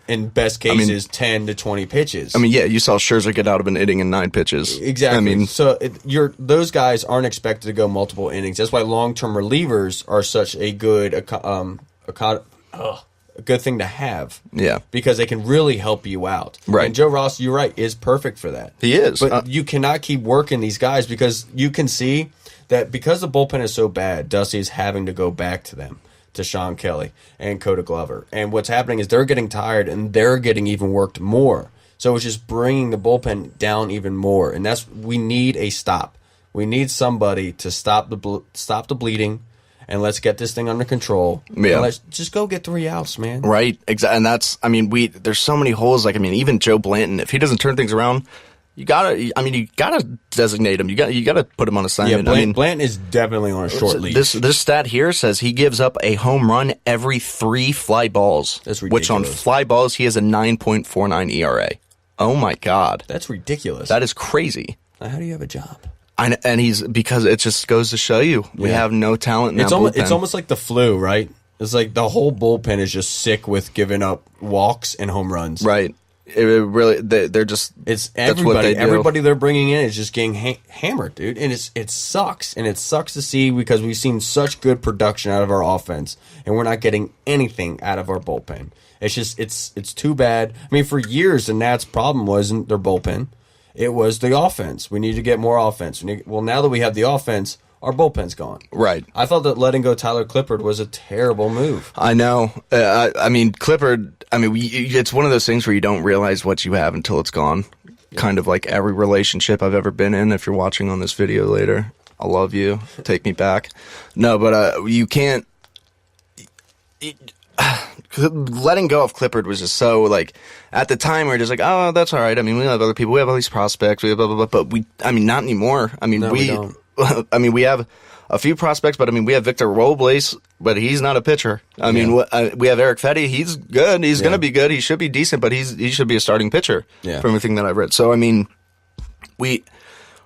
S2: in best cases, 10 to 20 pitches.
S1: I mean, yeah, you saw Scherzer get out of an inning in 9 pitches.
S2: Exactly. I mean, so those guys aren't expected to go multiple innings. That's why long-term relievers are such a good a good thing to have.
S1: Yeah.
S2: Because they can really help you out.
S1: Right.
S2: And Joe Ross, you're right, is perfect for that.
S1: He is.
S2: But you cannot keep working these guys because you can see that because the bullpen is so bad, Dusty is having to go back to them, to Sean Kelly and Coda Glover. And what's happening is they're getting tired and they're getting even worked more. So it's just bringing the bullpen down even more. And we need a stop. We need somebody to stop the bleeding, and let's get this thing under control. Yeah. And let's just go get 3 outs, man.
S1: Right. Exactly. And there's so many holes. Like, I mean, even Joe Blanton, if he doesn't turn things around, you gotta designate him. You gotta put him on assignment.
S2: Yeah, Blanton is definitely on a short leash.
S1: This stat here says he gives up a home run every 3 fly balls.
S2: That's ridiculous.
S1: Which on fly balls he has a 9.49 ERA. Oh my God,
S2: that's ridiculous.
S1: That is crazy.
S2: How do you have a job?
S1: Because it just goes to show you we have no talent in that bullpen. It's
S2: almost like the flu, right? It's like the whole bullpen is just sick with giving up walks and home runs.
S1: Right. It really, they're just.
S2: It's everybody. Everybody they're bringing in is just getting hammered, dude, and it sucks. And it sucks to see because we've seen such good production out of our offense, and we're not getting anything out of our bullpen. It's just it's too bad. I mean, for years, the Nats' problem wasn't their bullpen; it was the offense. We need to get more offense. Well, now that we have the offense, our bullpen's gone.
S1: Right.
S2: I thought that letting go Tyler Clippard was a terrible move.
S1: I know. I mean, Clippard, it's one of those things where you don't realize what you have until it's gone. Yeah. Kind of like every relationship I've ever been in. If you're watching on this video later, I love you. Take me back. No, but you can't. Letting go of Clippard was just so, like, at the time we were just like, oh, that's all right. I mean, we have other people. We have all these prospects. We have blah, blah, blah. But not anymore. I mean,
S2: no, we don't.
S1: We have a few prospects, but we have Victor Robles, but he's not a pitcher. We have Eric Fetty. He's good. He's going to be good. He should be decent, but he should be a starting pitcher from everything that I've read. So, we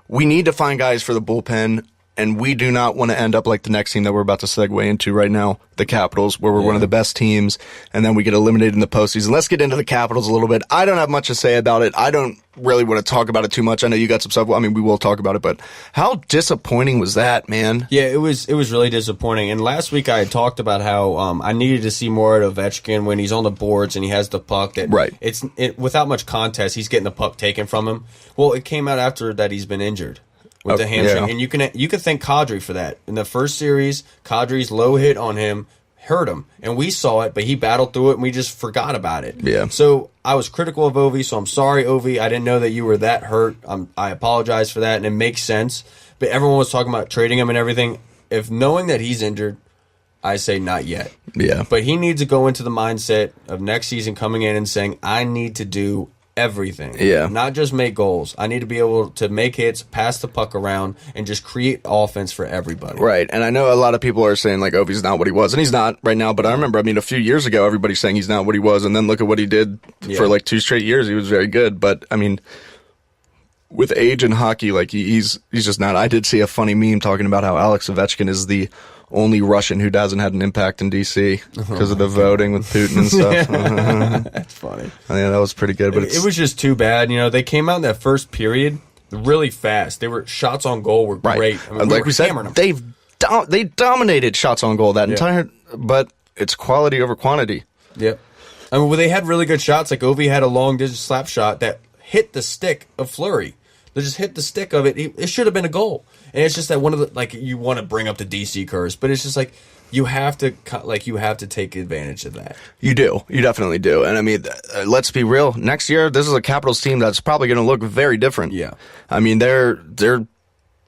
S1: need to find guys for the bullpen, and we do not want to end up like the next team that we're about to segue into right now, the Capitals, where we're one of the best teams, and then we get eliminated in the postseason. Let's get into the Capitals a little bit. I don't have much to say about it. I don't really want to talk about it too much. I know you got some stuff. We will talk about it, but how disappointing was that, man?
S2: Yeah, it was really disappointing. And last week I had talked about how I needed to see more of Ovechkin when he's on the boards and he has the puck. Without much contest, he's getting the puck taken from him. Well, it came out after that he's been injured with the hamstring, and you can thank Kadri for that. In the first series, Kadri's low hit on him hurt him, and we saw it, but he battled through it, and we just forgot about it.
S1: Yeah.
S2: So I was critical of Ovi, so I'm sorry, Ovi. I didn't know that you were that hurt. I apologize for that, and it makes sense. But everyone was talking about trading him and everything. If knowing that he's injured, I say not yet.
S1: Yeah.
S2: But he needs to go into the mindset of next season coming in and saying, I need to do everything.
S1: Yeah.
S2: Not just make goals. I need to be able to make hits, pass the puck around, and just create offense for everybody.
S1: Right. And I know a lot of people are saying, like, Ovi's not what he was. And he's not right now. But I remember, a few years ago, everybody's saying he's not what he was. And then look at what he did for, like, 2 straight years. He was very good. But, with age in hockey, like, he's just not. I did see a funny meme talking about how Alex Ovechkin is the only Russian who hasn't had an impact in D.C. because of the voting with Putin and stuff.
S2: That's funny.
S1: Yeah, that was pretty good. But
S2: it was just too bad. They came out in that first period really fast. Shots on goal were great.
S1: We said, they dominated shots on goal that entire. But it's quality over quantity.
S2: Yep. I mean, well, they had really good shots. Like Ovi had a long distance slap shot that hit the stick of Fleury. They just hit the stick of it. It should have been a goal. And it's just that one of the, like, you want to bring up the DC curse, but it's just like you have to take advantage of that. You do. You definitely do. And I mean, let's be real. Next year, this is a Capitals team that's probably going to look very different. Yeah. I mean, there's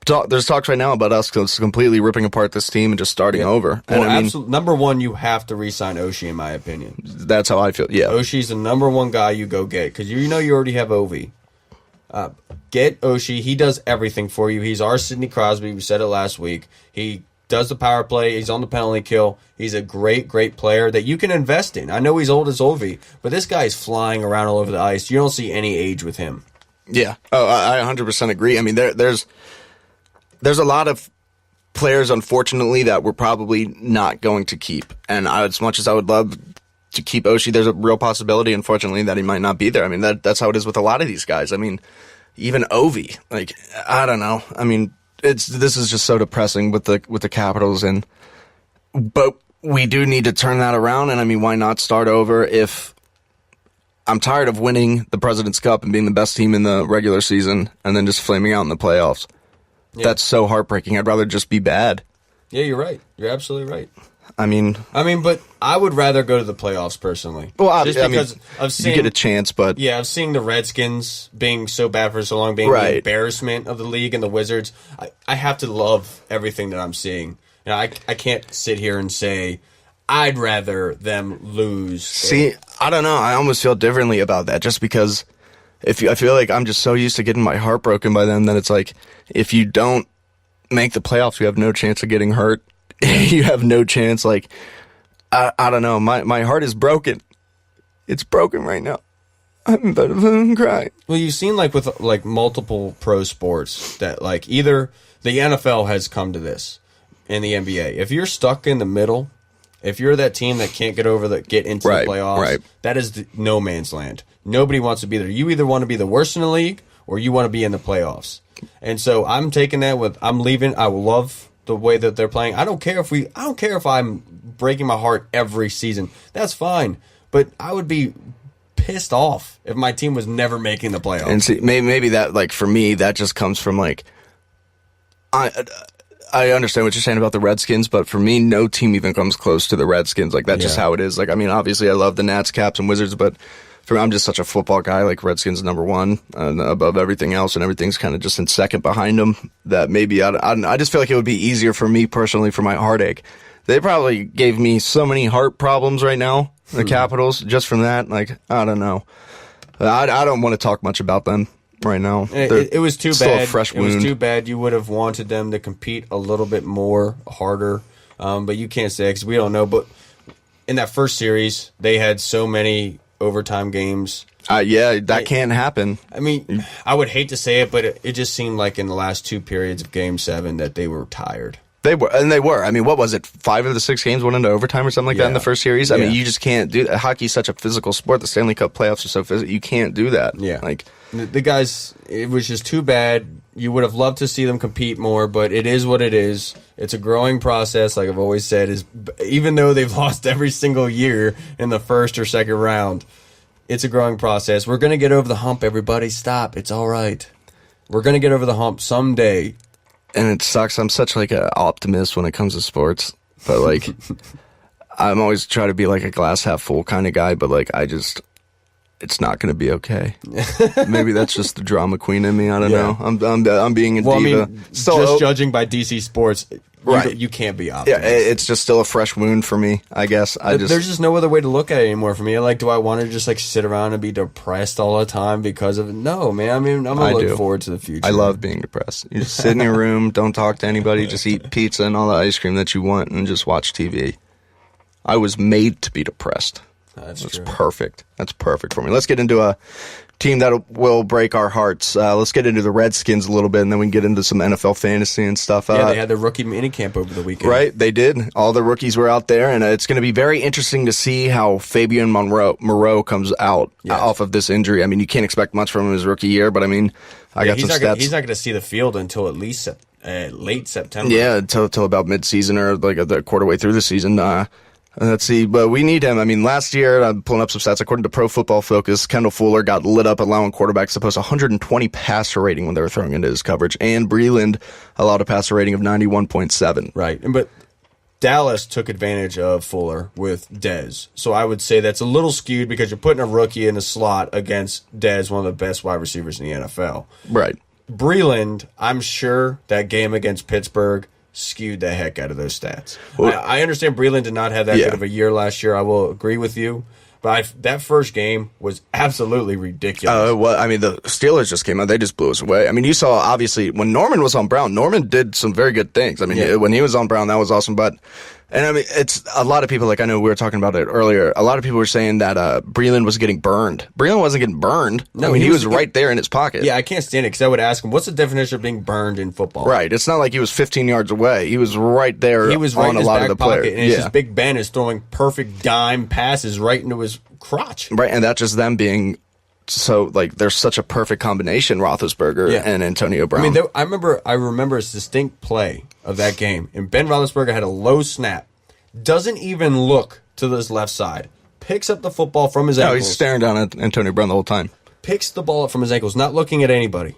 S2: talks right now about us completely ripping apart this team and just starting over. And well, I mean, number one, you have to re-sign Oshie, in my opinion. That's how I feel. Yeah. Oshie's the number one guy you go get because you know you already have Ovi. Get Oshie. He does everything for you. He's our Sidney Crosby. We said it last week. He does the power play. He's on the penalty kill. He's a great, great player that you can invest in. I know he's old as Ovi, but this guy's flying around all over the ice. You don't see any age with him. Yeah. Oh, I 100% agree. I mean, there's a lot of players, unfortunately, that we're probably not going to keep. And as much as I would love to keep Oshie, there's a real possibility, unfortunately, that he might not be there. I mean, that's how it is with a lot of these guys. I mean, even Ovi, like, I don't know. I mean, this is just so depressing with the Capitals, but we do need to turn that around. And I mean, why not start over? If I'm tired of winning the President's Cup and being the best team in the regular season and then just flaming out in the playoffs. Yeah. That's so heartbreaking. I'd rather just be bad. Yeah, you're right. You're absolutely right. I mean, but I would rather go to the playoffs personally. Well, just because I've seen, you get a chance, but yeah, I've seen the Redskins being so bad for so long, being the embarrassment of the league and the Wizards. I have to love everything that I'm seeing. You know, I can't sit here and say I'd rather them lose. See, I don't know. I almost feel differently about that, just because I feel like I'm just so used to getting my heart broken by them that it's like if you don't make the playoffs, you have no chance of getting hurt. You have no chance. Like, I don't know. My heart is broken. It's broken right now. I'm about to cry. Well, you've seen like with like multiple pro sports that like either the NFL has come to this and the NBA. If you're stuck in the middle, if you're that team that can't get into the playoffs, that is no man's land. Nobody wants to be there. You either want to be the worst in the league or you want to be in the playoffs. And so I'm taking that I'm leaving. I will love the way that they're playing. I don't care if I'm breaking my heart every season. That's fine. But I would be pissed off if my team was never making the playoffs. And see, maybe that, like, for me, that just comes from, like, I understand what you're saying about the Redskins, but for me, no team even comes close to the Redskins. Like, that's just how it is. Like, I mean, obviously I love the Nats, Caps, and Wizards, but for me, I'm just such a football guy. Like, Redskins number one above everything else, and everything's kind of just in second behind them. That maybe I just feel like it would be easier for me personally for my heartache. They probably gave me so many heart problems right now, the Capitals, just from that. Like, I don't know. I don't want to talk much about them right now. It was too bad. A fresh wound. It was too bad. You would have wanted them to compete a little bit more, harder. But you can't say because we don't know. But in that first series, they had so many overtime games. That can't happen. I mean, I would hate to say it, but it just seemed like in the last two periods of Game 7 that they were tired. They were. I mean, what was it? 5 of the 6 games went into overtime or something like that in the first series? I mean, you just can't do that. Hockey's such a physical sport. The Stanley Cup playoffs are so physical. You can't do that. Yeah. Like, the guys, it was just too bad. You would have loved to see them compete more, but it is what it is. It's a growing process, like I've always said, even though they've lost every single year in the first or second round. It's a growing process. We're going to get over the hump, everybody. Stop. It's all right. We're going to get over the hump someday. And it sucks. I'm such like an optimist when it comes to sports. But like, I'm always trying to be like a glass half full kind of guy. But like, it's not going to be okay. Maybe that's just the drama queen in me. I don't know. I'm being a diva. I mean, just judging by DC Sports, you can't be optimist. Yeah, it's just still a fresh wound for me, I guess. There's just no other way to look at it anymore for me. Like, do I want to just like sit around and be depressed all the time because of it? No, man. I mean, I'm going to look forward to the future. I love being depressed. You just sit in your room, don't talk to anybody, just eat pizza and all the ice cream that you want and just watch TV. I was made to be depressed. That's perfect. That's perfect for me. Let's get into a team that will break our hearts. Let's get into the Redskins a little bit, and then we can get into some NFL fantasy and stuff. Yeah, they had their rookie minicamp over the weekend. Right, they did. All the rookies were out there, and it's going to be very interesting to see how Fabian Moreau comes out off of this injury. I mean, you can't expect much from him his rookie year, but I mean, I got some stats. He's not going to see the field until at least late September. Yeah, until about mid-season or like the quarter way through the season.
S1: Let's see, but we need him. I mean, last year, I'm pulling up some stats. According to Pro Football Focus, Kendall Fuller got lit up allowing quarterbacks to post 120 passer rating when they were throwing into his coverage, and Breland allowed a passer rating of 91.7.
S2: Right, but Dallas took advantage of Fuller with Dez. So I would say that's a little skewed because you're putting a rookie in a slot against Dez, one of the best wide receivers in the NFL.
S1: Right.
S2: Breland, I'm sure that game against Pittsburgh skewed the heck out of those stats. I understand Breland did not have that good of a year last year. I will agree with you. But that first game was absolutely ridiculous.
S1: Well, I mean, the Steelers just came out. They just blew us away. I mean, you saw, obviously, when Norman was on Brown, Norman did some very good things. I mean, when he was on Brown, that was awesome. But, and I mean, it's a lot of people, like I know we were talking about it earlier, a lot of people were saying that Breland was getting burned. Breland wasn't getting burned. No, I mean, he was right there in his pocket.
S2: Yeah, I can't stand it because I would ask him, what's the definition of being burned in football?
S1: Right. It's not like he was 15 yards away. He was right there.
S2: He was right
S1: on
S2: in his
S1: a lot
S2: back
S1: of the
S2: pocket,
S1: players.
S2: and it's just Big Ben is throwing perfect dime passes right into his crotch.
S1: Right, and that's just them being so, like, there's such a perfect combination, Roethlisberger and Antonio Brown.
S2: I mean, I remember a distinct play of that game, and Ben Roethlisberger had a low snap, doesn't even look to his left side, picks up the football from his ankles.
S1: No, he's staring down at Antonio Brown the whole time.
S2: Picks the ball up from his ankles, not looking at anybody,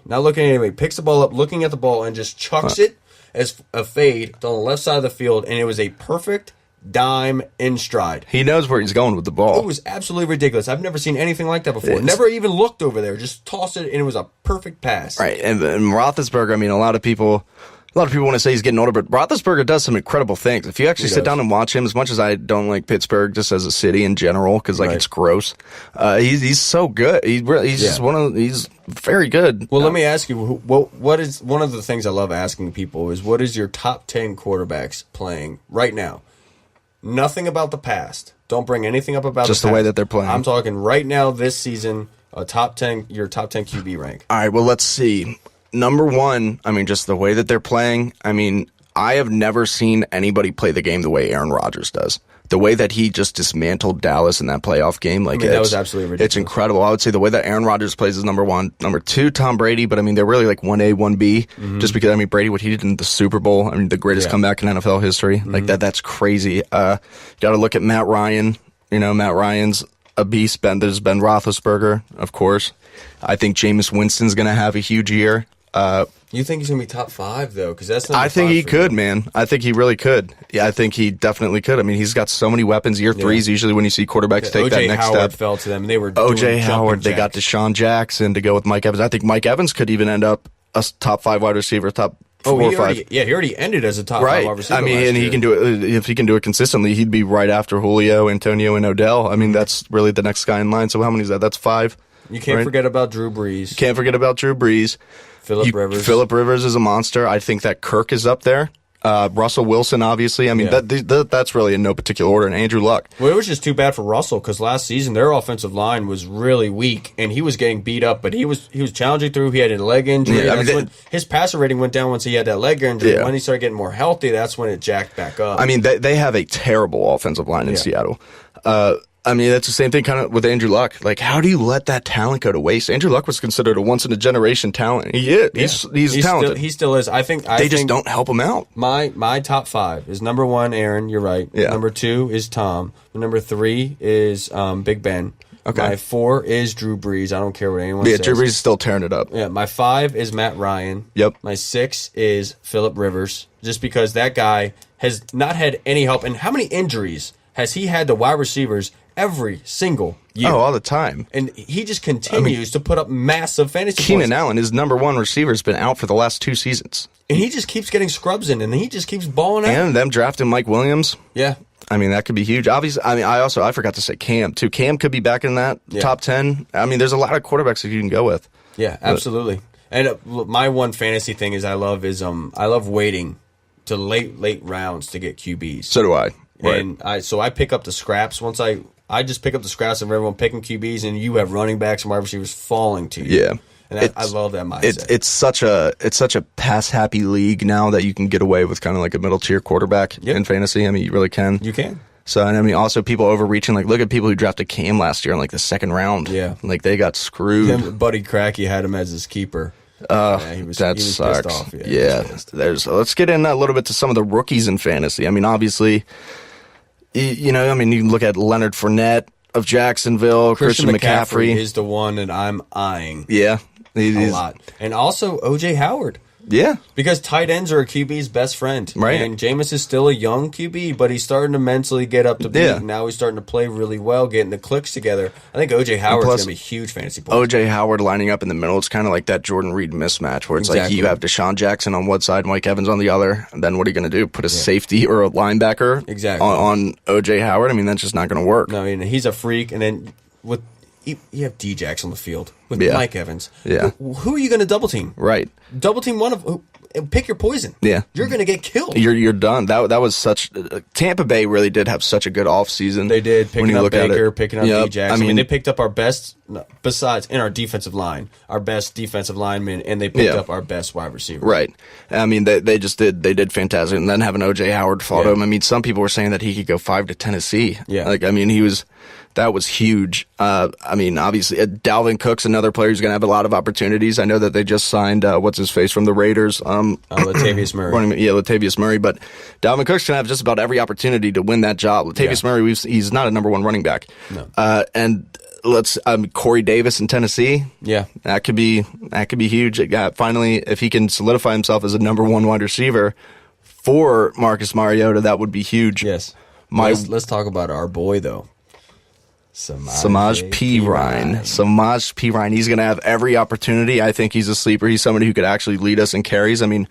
S2: picks the ball up, looking at the ball, and just chucks it as a fade on the left side of the field, and it was a perfect dime in stride.
S1: He knows where he's going with the ball.
S2: It was absolutely ridiculous. I've never seen anything like that before. Never even looked over there. Just tossed it, and it was a perfect pass.
S1: Right, and Roethlisberger, I mean, a lot of people want to say he's getting older, but Roethlisberger does some incredible things. If you actually sit down and watch him, as much as I don't like Pittsburgh just as a city in general, because it's gross, he's so good. He's just he's very good.
S2: Well, let me ask you, what is one of the things I love asking people is, what is your top 10 quarterbacks playing right now? Nothing about the past. Don't bring anything up about
S1: just
S2: the
S1: way that they're playing.
S2: I'm talking right now this season, your top 10 QB rank.
S1: All right, well, let's see. Number one, I mean, just the way that they're playing. I mean, I have never seen anybody play the game the way Aaron Rodgers does. The way that he just dismantled Dallas in that playoff game, that was absolutely ridiculous. It's incredible. I would say the way that Aaron Rodgers plays is number one. Number two, Tom Brady, but I mean, they're really like 1A, 1B, just because, I mean, Brady, what he did in the Super Bowl, I mean, the greatest comeback in NFL history. Like that's crazy. Got to look at Matt Ryan. You know, Matt Ryan's a beast. There's Ben Roethlisberger, of course. I think Jameis Winston's going to have a huge year.
S2: You think he's going to be top 5, though? Because that's not.
S1: I think he could, man. I think he really could. Yeah, I think he definitely could. I mean, he's got so many weapons. Year 3 is usually when you see quarterbacks take that next
S2: Howard
S1: step.
S2: Fell to them. They were
S1: O.J. Howard. They got Deshaun Jackson to go with Mike Evans. I think Mike Evans could even end up a top 5 wide receiver, top 4 or 5.
S2: He already ended as a top 5 wide receiver.
S1: I mean, and he can do it. If he can do it consistently, he'd be right after Julio, Antonio, and Odell. I mean, that's really the next guy in line. So how many is that? That's 5.
S2: You can't forget about Drew Brees.
S1: Can't forget about Drew Brees.
S2: Phillip Rivers.
S1: Phillip Rivers is a monster. I think that Kirk is up there. Russell Wilson, obviously. I mean, that's really in no particular order. And Andrew Luck.
S2: Well, it was just too bad for Russell because last season their offensive line was really weak, and he was getting beat up. But he was challenging through. He had a leg injury. Yeah, when his passer rating went down once he had that leg injury. Yeah. When he started getting more healthy, that's when it jacked back up.
S1: I mean, they have a terrible offensive line in Seattle. I mean, that's the same thing kind of with Andrew Luck. Like, how do you let that talent go to waste? Andrew Luck was considered a once-in-a-generation talent. He is. He's talented.
S2: He still is. I think
S1: they just don't help him out.
S2: My top 5 is number 1, Aaron. You're right.
S1: Yeah.
S2: Number 2 is Tom. Number 3 is Big Ben.
S1: Okay.
S2: My 4 is Drew Brees. I don't care what anyone says.
S1: Yeah, Drew Brees is still tearing it up.
S2: Yeah. My 5 is Matt Ryan.
S1: Yep.
S2: My 6 is Phillip Rivers, just because that guy has not had any help. And how many injuries has he had to wide receivers every single year?
S1: Oh, all the time.
S2: And he just continues to put up massive fantasy points.
S1: Keenan Allen, his number 1 receiver, has been out for the last 2 seasons.
S2: And he just keeps getting scrubs in, and he just keeps balling out.
S1: And them drafting Mike Williams.
S2: Yeah.
S1: I mean, that could be huge. Obviously, I mean, I forgot to say Cam, too. Cam could be back in that top 10. I mean, there's a lot of quarterbacks that you can go with.
S2: Yeah, absolutely. And my one fantasy thing is I love waiting to late rounds to get QBs.
S1: So do I. Right.
S2: And I pick up the scraps. Once I just pick up the scraps of everyone picking QBs, and you have running backs and wide receivers falling to you.
S1: Yeah.
S2: And I love that mindset.
S1: It's such a pass happy league now that you can get away with kind of like a middle tier quarterback in fantasy. I mean, you really can.
S2: You can.
S1: So, and I mean, also people overreaching. Like, look at people who drafted Cam last year in like the 2nd round.
S2: Yeah.
S1: Like they got screwed.
S2: Buddy Cracky had him as his keeper.
S1: He was pissed off. Let's get in a little bit to some of the rookies in fantasy. I mean, obviously, You know, I mean, you can look at Leonard Fournette of Jacksonville, Christian McCaffrey
S2: is the one that I'm eyeing.
S1: Yeah.
S2: A lot. And also O.J. Howard.
S1: Yeah.
S2: Because tight ends are a QB's best friend.
S1: Right.
S2: And Jameis is still a young QB, but he's starting to mentally get up to beat.
S1: Yeah.
S2: Now he's starting to play really well, getting the clicks together. I think O.J. Howard's going to be a huge fantasy point.
S1: O.J. Howard lining up in the middle, it's kind of like that Jordan Reed mismatch where it's like you have Deshaun Jackson on one side, Mike Evans on the other, and then what are you going to do? Put a safety or a linebacker on O.J. Howard? I mean, that's just not going to work.
S2: No, I mean, he's a freak, and then with you have D-Jax on the field with Mike Evans.
S1: Yeah.
S2: Who are you going to double team?
S1: Right.
S2: Double team one of pick your poison.
S1: Yeah.
S2: You're going to get killed.
S1: You're done. That was such Tampa Bay really did have such a good offseason.
S2: They did, picking up Baker, picking up D-Jax. I mean, they picked up our best, besides in our defensive line, our best defensive lineman, and they picked up our best wide receiver.
S1: Right. I mean, they just did fantastic. And then having O.J. Howard follow him, I mean, some people were saying that he could go 5 to Tennessee.
S2: Yeah.
S1: Like, I mean, that was huge. I mean, obviously, Dalvin Cook's another player who's going to have a lot of opportunities. I know that they just signed, what's-his-face from the Raiders.
S2: Latavius Murray.
S1: Latavius Murray. But Dalvin Cook's going to have just about every opportunity to win that job. Latavius Murray, he's not a number one running back.
S2: No.
S1: And Corey Davis in Tennessee.
S2: Yeah.
S1: That could be huge. Finally, if he can solidify himself as a number one wide receiver for Marcus Mariota, that would be huge.
S2: Yes. Let's talk about our boy, though.
S1: Samaj P. Ryan. He's going to have every opportunity. I think he's a sleeper. He's somebody who could actually lead us in carries. I mean,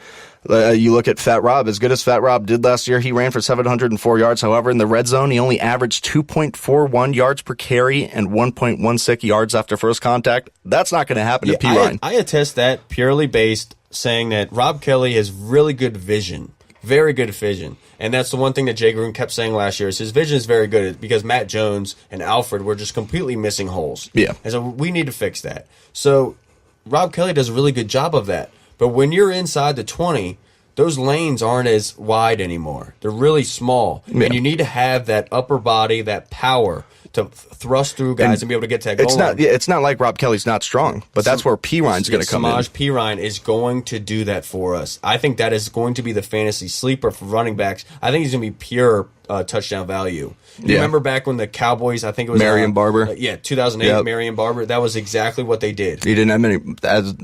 S1: you look at Fat Rob. As good as Fat Rob did last year, he ran for 704 yards. However, in the red zone, he only averaged 2.41 yards per carry and 1.16 yards after first contact. That's not going to happen to P. Ryan.
S2: I attest that purely based saying that Rob Kelly has really good vision. Very good vision. And that's the one thing that Jay Gruden kept saying last year is his vision is very good because Matt Jones and Alfred were just completely missing holes.
S1: Yeah.
S2: And so we need to fix that. So Rob Kelly does a really good job of that. But when you're inside the 20, those lanes aren't as wide anymore. They're really small. Yeah. And you need to have that upper body, that power to thrust through guys and be able to get to that goal line.
S1: It's not like Rob Kelly's not strong, but that's where P. Ryan's going to come in.
S2: Samaj P. Ryan is going to do that for us. I think that is going to be the fantasy sleeper for running backs. I think he's going to be pure touchdown value. You remember back when the Cowboys, I think it was
S1: Marion Barber?
S2: 2008, Marion Barber. That was exactly what they did.
S1: He didn't have many.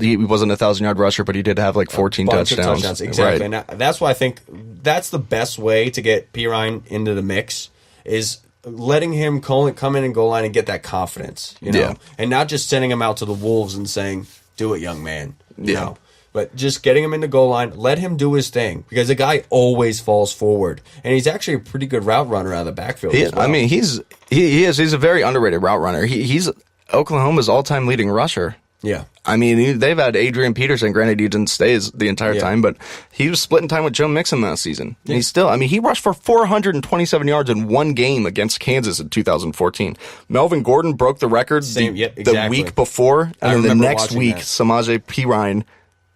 S1: He wasn't a 1,000-yard rusher, but he did have like 14 touchdowns.
S2: Exactly.
S1: Right.
S2: And that's why I think that's the best way to get P. Ryan into the mix is letting him come in and goal line and get that confidence, and not just sending him out to the Wolves and saying, "Do it, young man," know? But just getting him in the goal line, let him do his thing because the guy always falls forward, and he's actually a pretty good route runner out of the backfield. As well.
S1: I mean, he's a very underrated route runner. He's Oklahoma's all-time leading rusher.
S2: Yeah.
S1: I mean, they've had Adrian Peterson. Granted, he didn't stay the entire time, but he was splitting time with Joe Mixon last season. Yeah. And he's still, I mean, he rushed for 427 yards in one game against Kansas in 2014. Melvin Gordon broke the record the week before, and then the next week, Samaje P. Ryan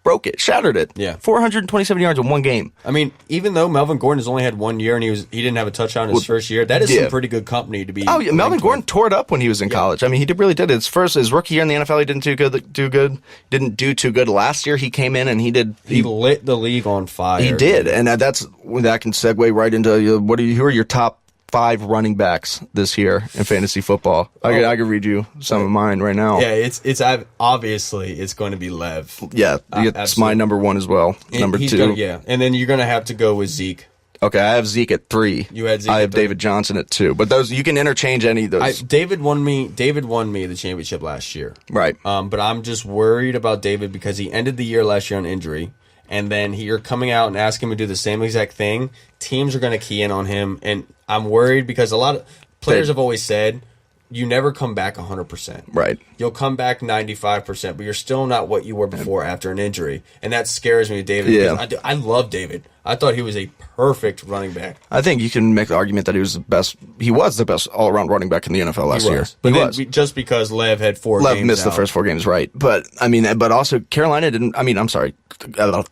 S1: broke it, shattered it.
S2: Yeah.
S1: 427 yards in one game.
S2: I mean, even though Melvin Gordon has only had 1 year and he didn't have a touchdown in his first year, that is some pretty good company to be.
S1: Oh, yeah, Melvin Gordon tore it up when he was in college. I mean, he really did. His rookie year in the NFL, he didn't didn't do too good. Last year, he came in and he
S2: lit the league on fire.
S1: He did, and that can segue right into who are your top 5 running backs this year in fantasy football. I could read you some of mine right now.
S2: Yeah, it's obviously it's going to be Lev.
S1: Yeah, it's my number 1 as well. Number 2.
S2: And then you're going to have to go with Zeke.
S1: Okay, I have Zeke at 3.
S2: You had Zeke.
S1: I have David Johnson at 2. But those you can interchange any of those.
S2: David won me the championship last year.
S1: Right.
S2: But I'm just worried about David because he ended the year last year on injury. And then you're coming out and asking him to do the same exact thing. Teams are going to key in on him. And I'm worried because a lot of players have always said, you never come back 100%.
S1: Right.
S2: You'll come back 95%, but you're still not what you were before after an injury. And that scares me, David.
S1: Yeah.
S2: I love David. I thought he was a perfect running back.
S1: I think you can make the argument that he was the best. He was the best all-around running back in the NFL last year.
S2: But just because Lev had 4 games
S1: Lev missed the first 4 games, right. But, but also Carolina didn't,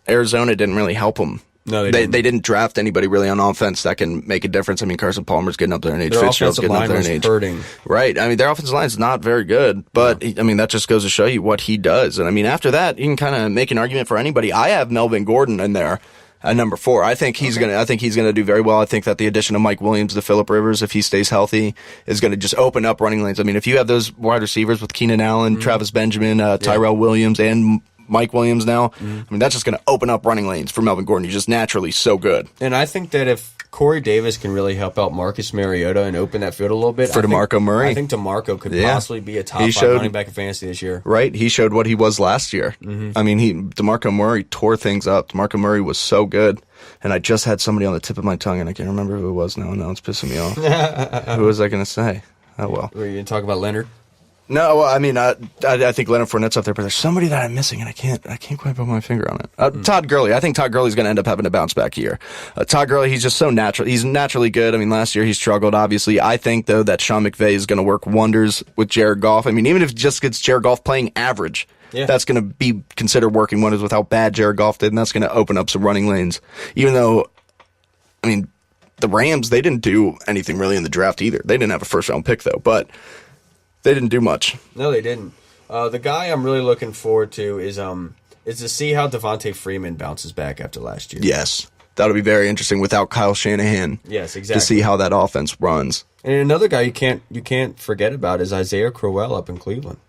S1: Arizona didn't really help him.
S2: No,
S1: they didn't draft anybody really on offense that can make a difference. I mean, Carson Palmer's getting up there in age.
S2: Their
S1: Fitzgerald's getting up there in age.
S2: Hurting.
S1: Right. I mean, their offensive line is not very good, but that just goes to show you what he does. And I mean, after that, you can kind of make an argument for anybody. I have Melvin Gordon in there. At number 4, I think he's gonna do very well. I think that the addition of Mike Williams to Phillip Rivers, if he stays healthy, is gonna just open up running lanes. I mean, if you have those wide receivers with Keenan Allen, Travis Benjamin, Tyrell Williams, and Mike Williams now, I mean, that's just gonna open up running lanes for Melvin Gordon. He's just naturally so good.
S2: And I think that if Corey Davis can really help out Marcus Mariota and open that field a little bit.
S1: For DeMarco Murray.
S2: I think DeMarco could possibly be a top 5 running back in fantasy this year.
S1: Right. He showed what he was last year. I mean, DeMarco Murray tore things up. DeMarco Murray was so good. And I just had somebody on the tip of my tongue, and I can't remember who it was now. Now it's pissing me off. Who was I going to say? Oh, well.
S2: Were you going to talk about Leonard?
S1: No, well, I mean, I think Leonard Fournette's up there, but there's somebody that I'm missing, and I can't quite put my finger on it. Todd Gurley. I think Todd Gurley's going to end up having a bounce back year. Todd Gurley, he's just so natural. He's naturally good. I mean, last year he struggled, obviously. I think, though, that Sean McVay is going to work wonders with Jared Goff. I mean, even if it just gets Jared Goff playing average, that's going to be considered working wonders with how bad Jared Goff did, and that's going to open up some running lanes. Even though, I mean, the Rams, they didn't do anything really in the draft either. They didn't have a first-round pick, though, but they didn't do much.
S2: No, they didn't. The guy I'm really looking forward to is to see how Devontae Freeman bounces back after last year.
S1: Yes. That'll be very interesting without Kyle Shanahan.
S2: Yes, exactly.
S1: To see how that offense runs.
S2: And another guy you can't forget about is Isaiah Crowell up in Cleveland.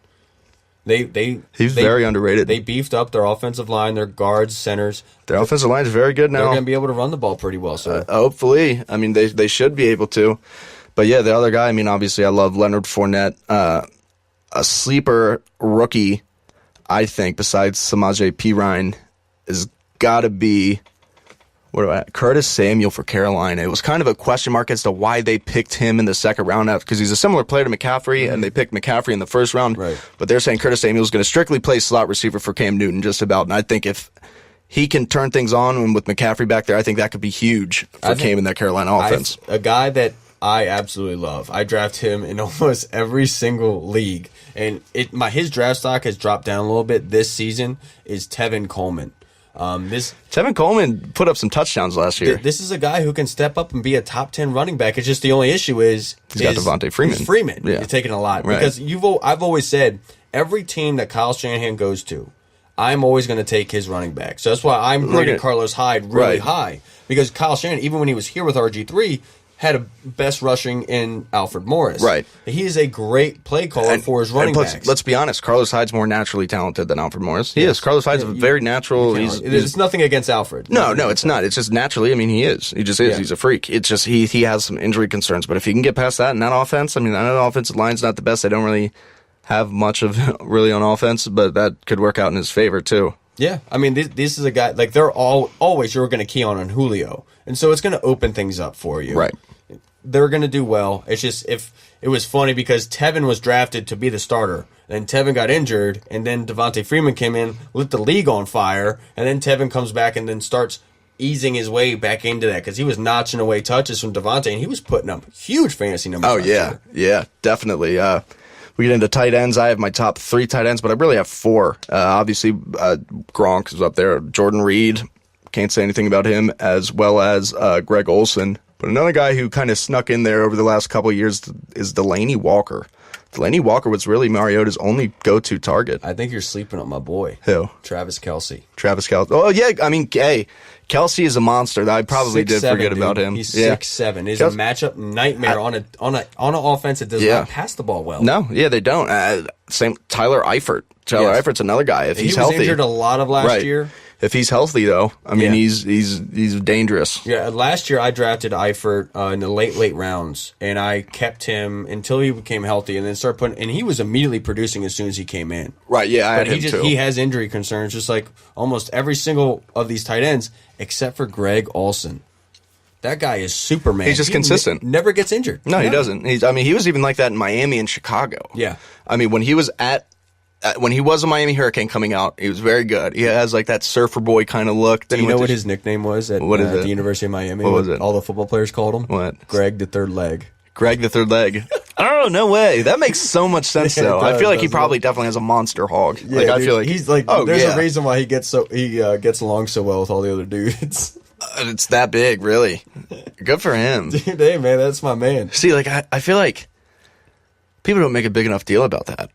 S1: He's very underrated.
S2: They beefed up their offensive line, their guards, centers.
S1: Their offensive line is very good now.
S2: They're going to be able to run the ball pretty well. So
S1: hopefully. I mean, they should be able to. But yeah, the other guy, I mean, obviously I love Leonard Fournette. A sleeper rookie, I think, besides Samaje Perine, has got to be Curtis Samuel for Carolina. It was kind of a question mark as to why they picked him in the second round because he's a similar player to McCaffrey, and they picked McCaffrey in the first round.
S2: Right.
S1: But they're saying Curtis Samuel is going to strictly play slot receiver for Cam Newton just about. And I think if he can turn things on and with McCaffrey back there, I think that could be huge for Cam in that Carolina offense.
S2: A guy that I absolutely love. I draft him in almost every single league. And his draft stock has dropped down a little bit this season, is Tevin Coleman.
S1: Tevin Coleman put up some touchdowns last year.
S2: This is a guy who can step up and be a top 10 running back. It's just the only issue is
S1: he's got Devontae Freeman.
S2: Freeman is taking a lot.
S1: Right.
S2: Because I've always said every team that Kyle Shanahan goes to, I'm always going to take his running back. So that's why I'm rating Carlos Hyde really high. Because Kyle Shanahan, even when he was here with RG3, had a best rushing in Alfred Morris.
S1: Right.
S2: He is a great play caller for his running backs.
S1: Let's be honest, Carlos Hyde's more naturally talented than Alfred Morris. He is. Carlos Hyde's very natural.
S2: It's nothing against Alfred.
S1: No, it's not. It's just naturally, I mean, he is. He just is. Yeah. He's a freak. It's just he has some injury concerns. But if he can get past that in that offense, I mean, I know the offensive line's not the best. They don't really have much of really on offense, but that could work out in his favor, too.
S2: Yeah, I mean, this is a guy, like, they're always, you're going to key on Julio. And so it's going to open things up for you.
S1: Right.
S2: They're going to do well. It's just, if it was funny because Tevin was drafted to be the starter. Then Tevin got injured, and then Devontae Freeman came in, lit the league on fire, and then Tevin comes back and then starts easing his way back into that because he was notching away touches from Devontae, and he was putting up huge fantasy numbers.
S1: Oh, yeah. Yeah, definitely. We get into tight ends. I have my top 3 tight ends, but I really have 4. Obviously, Gronk is up there. Jordan Reed, can't say anything about him, as well as Greg Olsen. But another guy who kind of snuck in there over the last couple of years is Delaney Walker. Delaney Walker was really Mariota's only go-to target.
S2: I think you're sleeping on my boy.
S1: Who?
S2: Travis Kelce.
S1: Oh, yeah. I mean, hey, Kelce is a monster. I probably did forget about him.
S2: He's 6'7". He's a matchup nightmare on an offense that does not pass the ball well.
S1: No, they don't. Same Tyler Eifert. Eifert's another guy if he's healthy.
S2: He was injured a lot of last year.
S1: If he's healthy, though, I mean, he's dangerous.
S2: Yeah, last year I drafted Eifert in the late rounds, and I kept him until he became healthy, and then started putting. And he was immediately producing as soon as he came in.
S1: Right? Yeah, I had him too.
S2: He has injury concerns, just like almost every single of these tight ends, except for Greg Olsen. That guy is Superman.
S1: He's just consistent.
S2: Never gets injured.
S1: No, he doesn't. He was even like that in Miami and Chicago.
S2: Yeah.
S1: I mean, when he was a Miami Hurricane coming out, he was very good. He has like that surfer boy kind of look.
S2: Do you know what his nickname was at the University of Miami?
S1: What was it?
S2: All the football players called him?
S1: What?
S2: Greg the Third Leg.
S1: Greg the Third Leg. Oh, no way. That makes so much sense, though. I feel like he probably definitely has a monster hog.
S2: Yeah, I feel like he's like. There's a reason why he gets along so well with all the other dudes.
S1: It's that big, really. Good for him.
S2: Dude, hey, man, that's my man.
S1: See, like I feel like people don't make a big enough deal about that.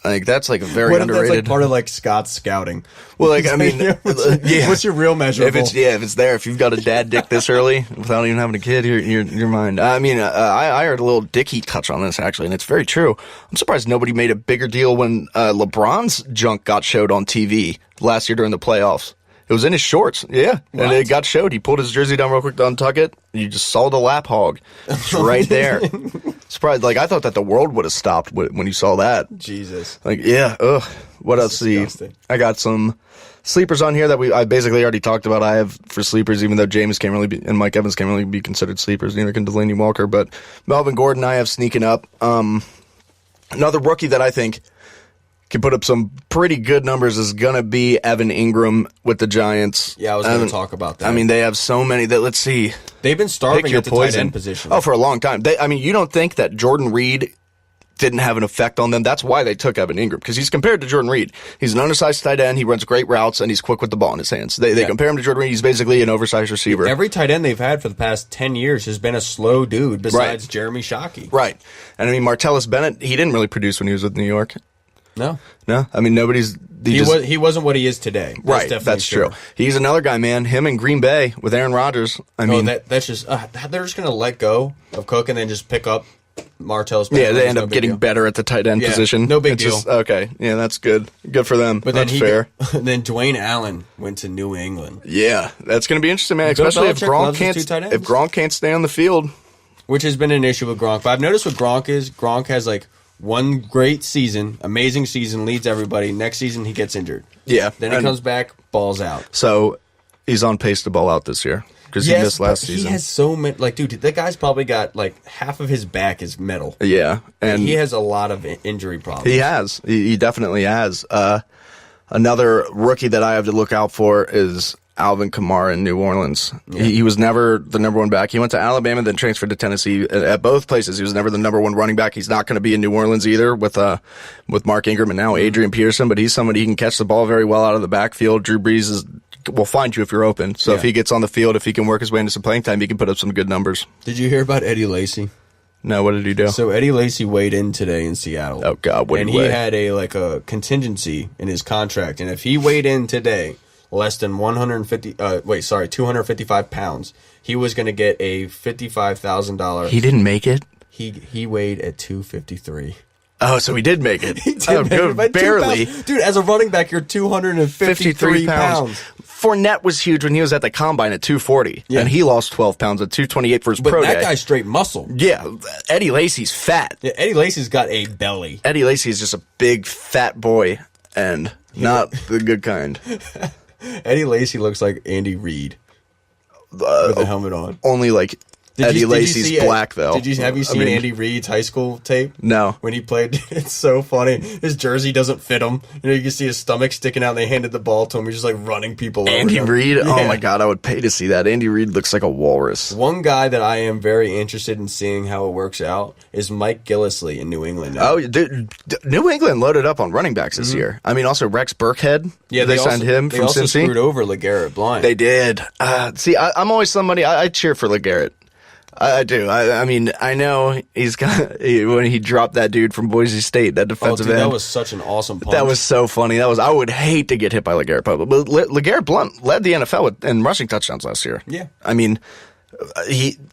S1: Like, that's like a very
S2: what if
S1: underrated.
S2: that's like part of like Scott's scouting?
S1: Well, like, I mean,
S2: what's your real measurable?
S1: If it's there, if you've got a dad dick this early without even having a kid, you're mine. I mean, I heard a little Dickie touch on this actually, and it's very true. I'm surprised nobody made a bigger deal when LeBron's junk got showed on TV last year during the playoffs. It was in his shorts, yeah, and it got showed. He pulled his jersey down real quick to untuck it. You just saw the lap hog. It's right there. Surprised, like, I thought that the world would have stopped when you saw that.
S2: Jesus.
S1: Like, yeah, ugh. What else? See, I got some sleepers on here that I basically already talked about. I have for sleepers, even though James can't really be, and Mike Evans can't really be considered sleepers. Neither can Delaney Walker, but Melvin Gordon I have sneaking up. Another rookie that I think can put up some pretty good numbers is going to be Evan Ingram with the Giants.
S2: Yeah, I was going to talk about that.
S1: I mean, they have so many that, let's see.
S2: They've been starving at the tight end position.
S1: Oh, for a long time. I mean, you don't think that Jordan Reed didn't have an effect on them? That's why they took Evan Ingram, because he's compared to Jordan Reed. He's an undersized tight end. He runs great routes, and he's quick with the ball in his hands. They compare him to Jordan Reed. He's basically an oversized receiver.
S2: Every tight end they've had for the past 10 years has been a slow dude besides Jeremy Shockey.
S1: Right. And I mean, Martellus Bennett, he didn't really produce when he was with New York.
S2: No.
S1: I mean,
S2: he wasn't what he is today.
S1: That's true. He's another guy, man. Him in Green Bay with Aaron Rodgers. I mean,
S2: that's just they're just going to let go of Cook and then just pick up Martellus Bennett.
S1: Yeah, they end up getting better at the tight end position.
S2: No big deal.
S1: Okay, yeah, that's good. Good for them. But that's fair.
S2: Then Dwayne Allen went to New England.
S1: Yeah, that's going to be interesting, man. Especially if Gronk can't stay on the field,
S2: which has been an issue with Gronk. But I've noticed what Gronk has like one great season, amazing season, leads everybody. Next season, he gets injured.
S1: Yeah.
S2: Then he comes back, balls out.
S1: So he's on pace to ball out this year because he missed last season.
S2: He has so many. Like, dude, that guy's probably got like half of his back is metal.
S1: Yeah. And
S2: he has a lot of injury problems.
S1: He has. He definitely has. Another rookie that I have to look out for is Alvin Kamara in New Orleans. Yeah. He was never the number one back. He went to Alabama, then transferred to Tennessee. At both places, he was never the number one running back. He's not going to be in New Orleans either with Mark Ingram and now Adrian Peterson, but he's somebody who can catch the ball very well out of the backfield. Drew Brees will find you if you're open. So if he gets on the field, if he can work his way into some playing time, he can put up some good numbers.
S2: Did you hear about Eddie Lacy?
S1: No, what did he do?
S2: So Eddie Lacy weighed in today in Seattle.
S1: Oh God,
S2: and he had a contingency in his contract, and if he weighed in today less than 255 pounds, he was going to get a $55,000.
S1: He didn't make it?
S2: He weighed at 253.
S1: Oh, so he did make it.
S2: He did make it, barely. Dude, as a running back, you're 253 pounds.
S1: Fournette was huge when he was at the combine at 240, and he lost 12 pounds at 228 for his pro day.
S2: But that guy's straight muscle.
S1: Yeah, Eddie Lacy's fat.
S2: Yeah, Eddie Lacy's got a belly.
S1: Eddie Lacy is just a big, fat boy, and not the good kind.
S2: Eddie Lacy looks like Andy Reid with a helmet on.
S1: Only like Eddie Lacy's black, though.
S2: Have you seen Andy Reid's high school tape?
S1: No.
S2: When he played, it's so funny. His jersey doesn't fit him. You can see his stomach sticking out, and they handed the ball to him. He's just like running people over.
S1: Andy Reid? Yeah. Oh my God, I would pay to see that. Andy Reid looks like a walrus.
S2: One guy that I am very interested in seeing how it works out is Mike Gillislee in New England now.
S1: Oh, dude, New England loaded up on running backs this year. I mean, also Rex Burkhead.
S2: Yeah,
S1: they signed him from Cincy. They also
S2: screwed over LeGarrette Blount.
S1: They did. See, I'm always somebody, I cheer for LeGarrette. I do. I mean, I know he's got when he dropped that dude from Boise State, that defensive end.
S2: That was such an awesome punch.
S1: That was so funny. I would hate to get hit by LeGarrette Blount. But LeGarrette Blount led the NFL in rushing touchdowns last year.
S2: Yeah.
S1: I mean,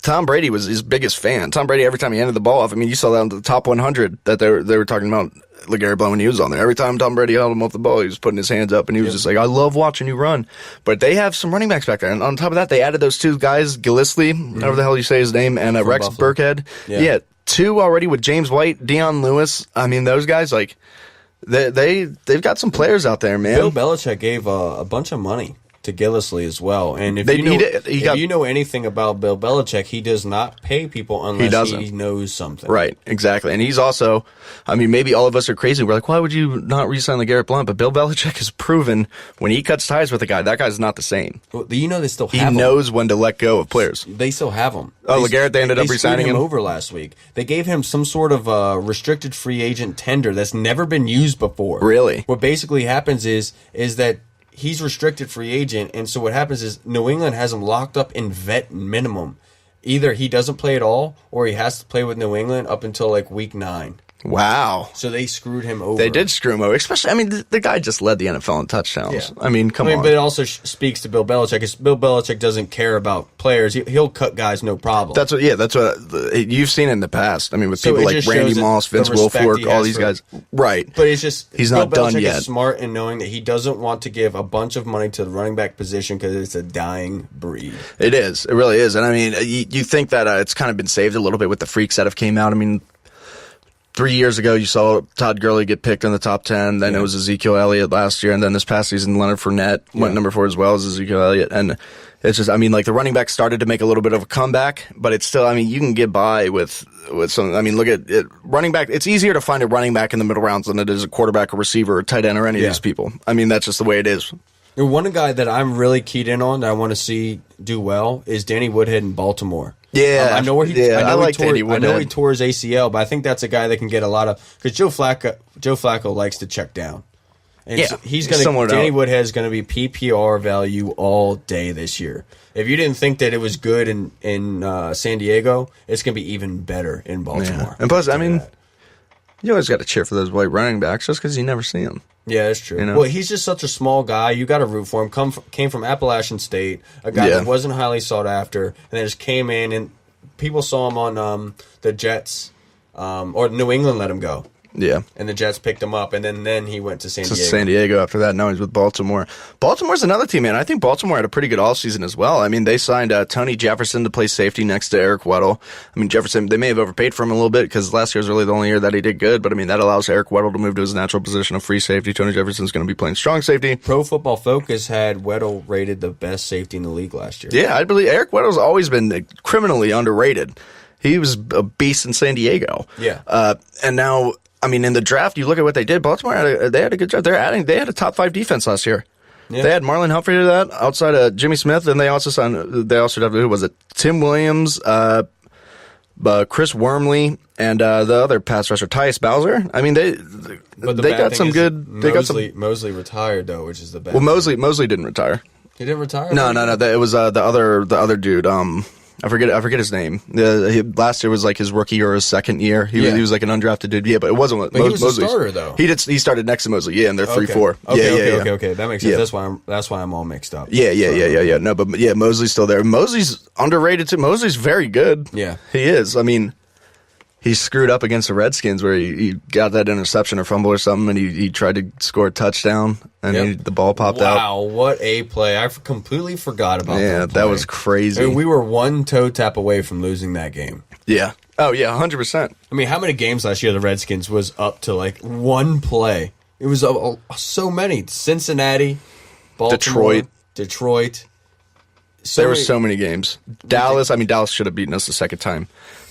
S1: Tom Brady was his biggest fan. Tom Brady, every time he handed the ball off, I mean, you saw that on the top 100 that they were talking about LeGarrette Blount when he was on there. Every time Tom Brady held him off the ball, he was putting his hands up, and he was just like, I love watching you run. But they have some running backs back there. And on top of that, they added those two guys, Gillislee, whatever the hell you say his name, and Rex
S2: Buffalo.
S1: Burkhead. Yeah, two already with James White, Deion Lewis. I mean, those guys, like, they've got some players out there, man.
S2: Bill Belichick gave a bunch of money to Gillislee as well. And if you know anything about Bill Belichick, he does not pay people unless he knows something.
S1: Right, exactly. And he's also, I mean, maybe all of us are crazy. We're like, why would you not re-sign LeGarrette Blount? But Bill Belichick has proven when he cuts ties with a guy, that guy's not the same.
S2: Well, you know they still have him.
S1: He knows when to let go of players.
S2: They still have him.
S1: LeGarrette, they ended up re-signing him
S2: over last week. They gave him some sort of restricted free agent tender that's never been used before.
S1: Really?
S2: What basically happens is that he's restricted free agent, and so what happens is New England has him locked up in vet minimum. Either he doesn't play at all, or he has to play with New England up until like week 9.
S1: Wow.
S2: So they screwed him over.
S1: They did screw him over. Especially, I mean, the guy just led the NFL in touchdowns.
S2: Yeah.
S1: I mean, come on.
S2: But it also speaks to Bill Belichick. Because Bill Belichick doesn't care about players. He'll cut guys no problem.
S1: That's what you've seen in the past. I mean, with people like Randy Moss, Vince Wilfork, all these guys. Right.
S2: But it's just
S1: he's
S2: Bill
S1: not done
S2: Belichick
S1: yet.
S2: Is smart in knowing that he doesn't want to give a bunch of money to the running back position because it's a dying breed.
S1: It is. It really is. And I mean, you think that it's kind of been saved a little bit with the freaks that have came out. I mean, 3 years ago, you saw Todd Gurley get picked in the top 10. Then it was Ezekiel Elliott last year. And then this past season, Leonard Fournette went number 4 as well as Ezekiel Elliott. And it's just, I mean, like the running back started to make a little bit of a comeback, but it's still, I mean, you can get by with some, I mean, look at it, running back. It's easier to find a running back in the middle rounds than it is a quarterback, a receiver, or tight end, or any of these people. I mean, that's just the way it is.
S2: One guy that I'm really keyed in on that I want to see do well is Danny Woodhead in Baltimore.
S1: Yeah,
S2: I know where he.
S1: I like Danny Woodhead.
S2: I know he tore his ACL, but I think that's a guy that can get a lot of because Joe Flacco likes to check down. And so he's going to. Danny Woodhead is going to be PPR value all day this year. If you didn't think that it was good in San Diego, it's going to be even better in Baltimore.
S1: Yeah. And plus, I mean, you always got to cheer for those white running backs just because you never see them.
S2: Yeah, that's true.
S1: You know?
S2: Well, he's just such a small guy. You got to root for him. Came from Appalachian State, a guy that wasn't highly sought after, and then just came in, and people saw him on the Jets, or New England let him go.
S1: Yeah.
S2: And the Jets picked him up, and then he went to San Diego.
S1: San Diego after that. Now he's with Baltimore. Baltimore's another team, man. I think Baltimore had a pretty good offseason as well. I mean, they signed Tony Jefferson to play safety next to Eric Weddle. I mean, Jefferson, they may have overpaid for him a little bit because last year was really the only year that he did good, but I mean, that allows Eric Weddle to move to his natural position of free safety. Tony Jefferson's going to be playing strong safety.
S2: Pro Football Focus had Weddle rated the best safety in the league last year.
S1: Yeah, I believe Eric Weddle's always been criminally underrated. He was a beast in San Diego.
S2: Yeah.
S1: And now, I mean, in the draft, you look at what they did. Baltimore they had a good job. They had a top 5 defense last year. Yeah. They had Marlon Humphrey to that outside of Jimmy Smith, and they also drafted, who was it? Tim Williams, Chris Wormley, and the other pass rusher, Tyus Bowser. I mean, they got some good.
S2: Mosley retired though, which is the best.
S1: Well, Mosley didn't retire.
S2: He didn't retire.
S1: No. It was the other dude. I forget his name. Last year was like his rookie or his second year. He was like an undrafted dude. Yeah, but it wasn't.
S2: But he was a starter though.
S1: He started next to Mosley. Yeah, and they're 3-4.
S2: Okay. That makes sense. That's why I'm all mixed up.
S1: Yeah. No, but yeah, Mosley's still there. Mosley's underrated too. Mosley's very good.
S2: Yeah,
S1: he is. I mean, he screwed up against the Redskins where he got that interception or fumble or something, and he tried to score a touchdown, and the ball popped out.
S2: Wow, what a play. I completely forgot about that.
S1: Yeah, that was crazy.
S2: I mean, we were one toe tap away from losing that game.
S1: Yeah. Oh, yeah, 100%.
S2: I mean, how many games last year the Redskins was up to like one play? It was so many. Cincinnati, Baltimore, Detroit.
S1: There were so many games. Dallas should have beaten us the second time.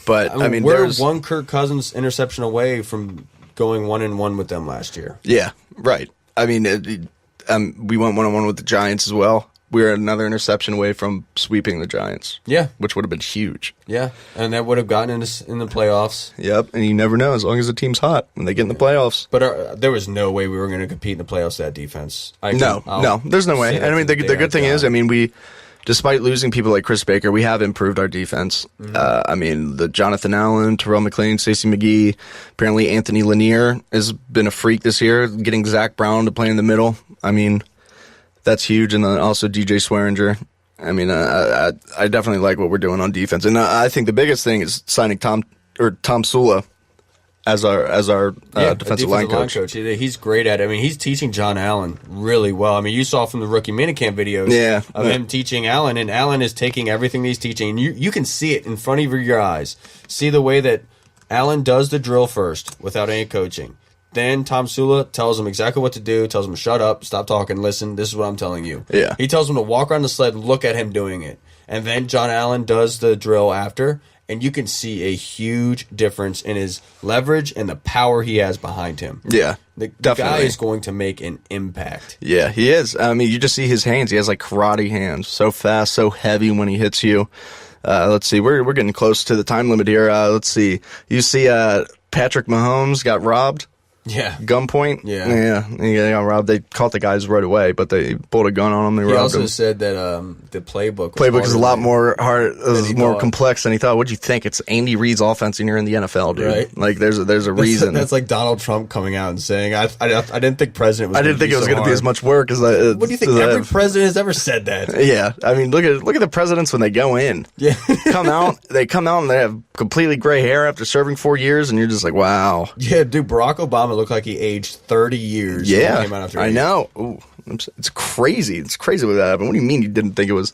S1: But I mean,
S2: we're one Kirk Cousins interception away from going 1-1 with them last year.
S1: Yeah, right. I mean, we went 1-1 with the Giants as well. We were another interception away from sweeping the Giants.
S2: Yeah,
S1: which would have been huge.
S2: Yeah, and that would have gotten in the playoffs.
S1: Yep, and you never know as long as the team's hot when they get in the playoffs.
S2: But there was no way we were going to compete in the playoffs with that defense.
S1: No, there's no way. And I mean, the good thing is, I mean, we. Despite losing people like Chris Baker, we have improved our defense. Mm-hmm. I mean, the Jonathan Allen, Terrell McLean, Stacey McGee, apparently Anthony Lanier has been a freak this year, getting Zach Brown to play in the middle. I mean, that's huge. And then also DJ Swearinger. I mean, I definitely like what we're doing on defense. And I think the biggest thing is signing Tom Sula as our defensive line coach.
S2: He's great at it. I mean, he's teaching John Allen really well. I mean, you saw from the rookie minicamp videos of him teaching Allen, and Allen is taking everything he's teaching. And you can see it in front of your eyes. See the way that Allen does the drill first without any coaching. Then Tom Sula tells him exactly what to do, tells him to shut up, stop talking, listen, this is what I'm telling you.
S1: Yeah.
S2: He tells him to walk around the sled and look at him doing it. And then John Allen does the drill after. And you can see a huge difference in his leverage and the power he has behind him.
S1: Yeah,
S2: the guy is going to make an impact.
S1: Yeah, he is. I mean, you just see his hands. He has like karate hands. So fast, so heavy when he hits you. Let's see. We're getting close to the time limit here. Let's see. You see Patrick Mahomes got robbed gunpoint. Yeah. He got robbed. They caught the guys right away, but they pulled a gun on him. They
S2: he
S1: robbed
S2: also
S1: him.
S2: said that the playbook
S1: is a lot more hard. It was more complex than he thought. What do you think? It's Andy Reid's offense, and you're in the NFL, dude.
S2: Right.
S1: Like there's a reason.
S2: That's like Donald Trump coming out and saying, "I didn't think president was.
S1: I didn't think it was going to be as much work as I."
S2: What do you think? Every president has ever said that.
S1: Yeah, I mean, look at the presidents when they go in.
S2: Yeah,
S1: they come out and they have completely gray hair after serving 4 years, and you're just like, wow.
S2: Yeah, dude, Barack Obama looked like he aged 30 years.
S1: Yeah,
S2: when he came out after
S1: I know. Ooh, it's crazy. It's crazy what that happened. What do you mean you didn't think it was?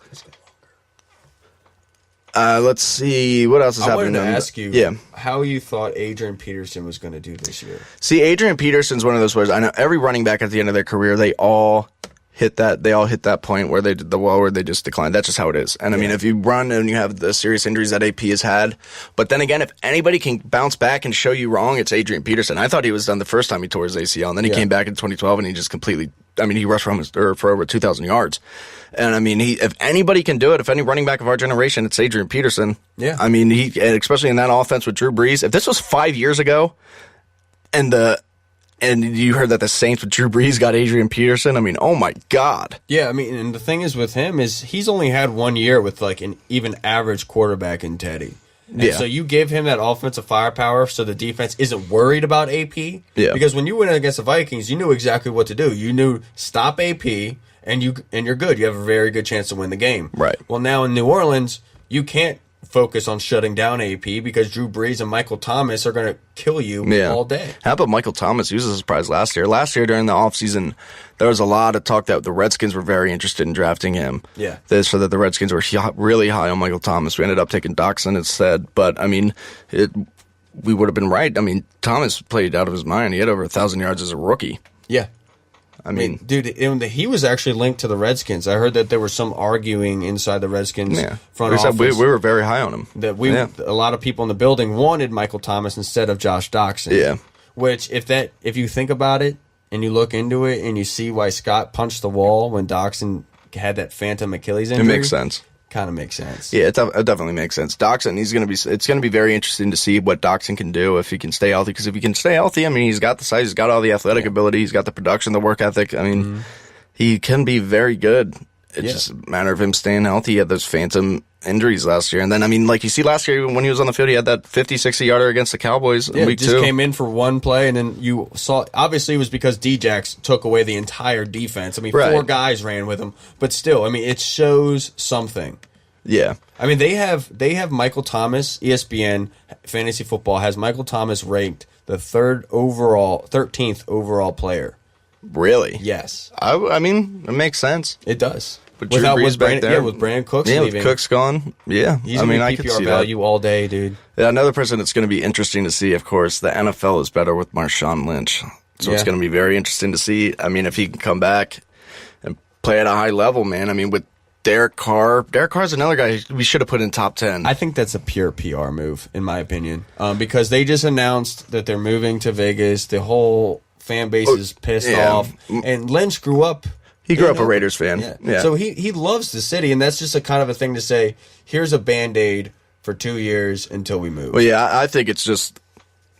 S1: Let's see. What else is happening?
S2: I wanted to ask you how you thought Adrian Peterson was going to do this year.
S1: See, Adrian Peterson's one of those players. I know every running back at the end of their career, they all hit that point where they did the wall where they just decline. That's just how it is. And I mean, if you run and you have the serious injuries that AP has had, but then again, if anybody can bounce back and show you wrong, it's Adrian Peterson. I thought he was done the first time he tore his ACL, and then he came back in 2012 and he just completely. I mean, he rushed for over 2,000 yards. And I mean, if anybody can do it, if any running back of our generation, it's Adrian Peterson.
S2: Yeah.
S1: I mean, especially in that offense with Drew Brees. If this was 5 years ago, and you heard that the Saints with Drew Brees got Adrian Peterson, I mean, oh my God.
S2: Yeah, I mean, and the thing is with him is he's only had 1 year with like an even average quarterback in Teddy. And so you give him that offensive firepower so the defense isn't worried about AP.
S1: Yeah.
S2: Because when you went against the Vikings, you knew exactly what to do. You knew stop AP and you're good. You have a very good chance to win the game.
S1: Right.
S2: Well, now in New Orleans, you can't focus on shutting down AP because Drew Brees and Michael Thomas are going to kill you all day.
S1: How about Michael Thomas? He was a surprise last year. Last year during the offseason, there was a lot of talk that the Redskins were very interested in drafting him.
S2: Yeah.
S1: So that the Redskins were really high on Michael Thomas. We ended up taking Doxson instead. But, I mean, we would have been right. I mean, Thomas played out of his mind. He had over 1,000 yards as a rookie.
S2: Yeah.
S1: I mean,
S2: dude, he was actually linked to the Redskins. I heard that there was some arguing inside the Redskins front office.
S1: We were very high on him.
S2: That a lot of people in the building wanted Michael Thomas instead of Josh Doxson.
S1: Yeah.
S2: Which, if you think about it and you look into it and you see why Scott punched the wall when Doxson had that phantom Achilles injury,
S1: it makes sense.
S2: Kind of makes sense.
S1: Yeah, it definitely makes sense. Doxson, it's going to be very interesting to see what Doxson can do if he can stay healthy. Because if he can stay healthy, I mean, he's got the size, he's got all the athletic ability, he's got the production, the work ethic. I mean, he can be very good. It's just a matter of him staying healthy. He had those phantom injuries last year. And then, I mean, like you see last year when he was on the field, he had that 50, 60-yarder against the Cowboys in week 2.
S2: Just came in for one play, and then you saw, obviously it was because D-Jax took away the entire defense. I mean, 4 guys ran with him. But still, I mean, it shows something.
S1: Yeah.
S2: I mean, they have Michael Thomas. ESPN Fantasy Football has Michael Thomas ranked the 13th overall player.
S1: Really?
S2: Yes.
S1: I mean, it makes sense.
S2: It does.
S1: But with
S2: Brandon Cooks leaving.
S1: With Cooks gone. Yeah.
S2: He's going to be PPR value all day, dude.
S1: Yeah, another person that's going to be interesting to see, of course, the NFL is better with Marshawn Lynch. So it's going to be very interesting to see. I mean, if he can come back and play at a high level, man. I mean, with Derek Carr's another guy we should have put in top 10.
S2: I think that's a pure PR move, in my opinion, because they just announced that they're moving to Vegas. The whole fan base is pissed off. And Lynch grew up.
S1: He grew up a Raiders fan.
S2: Yeah. So he loves the city, and that's just a kind of a thing to say, here's a Band-Aid for 2 years until we move.
S1: Well, yeah, I think it's just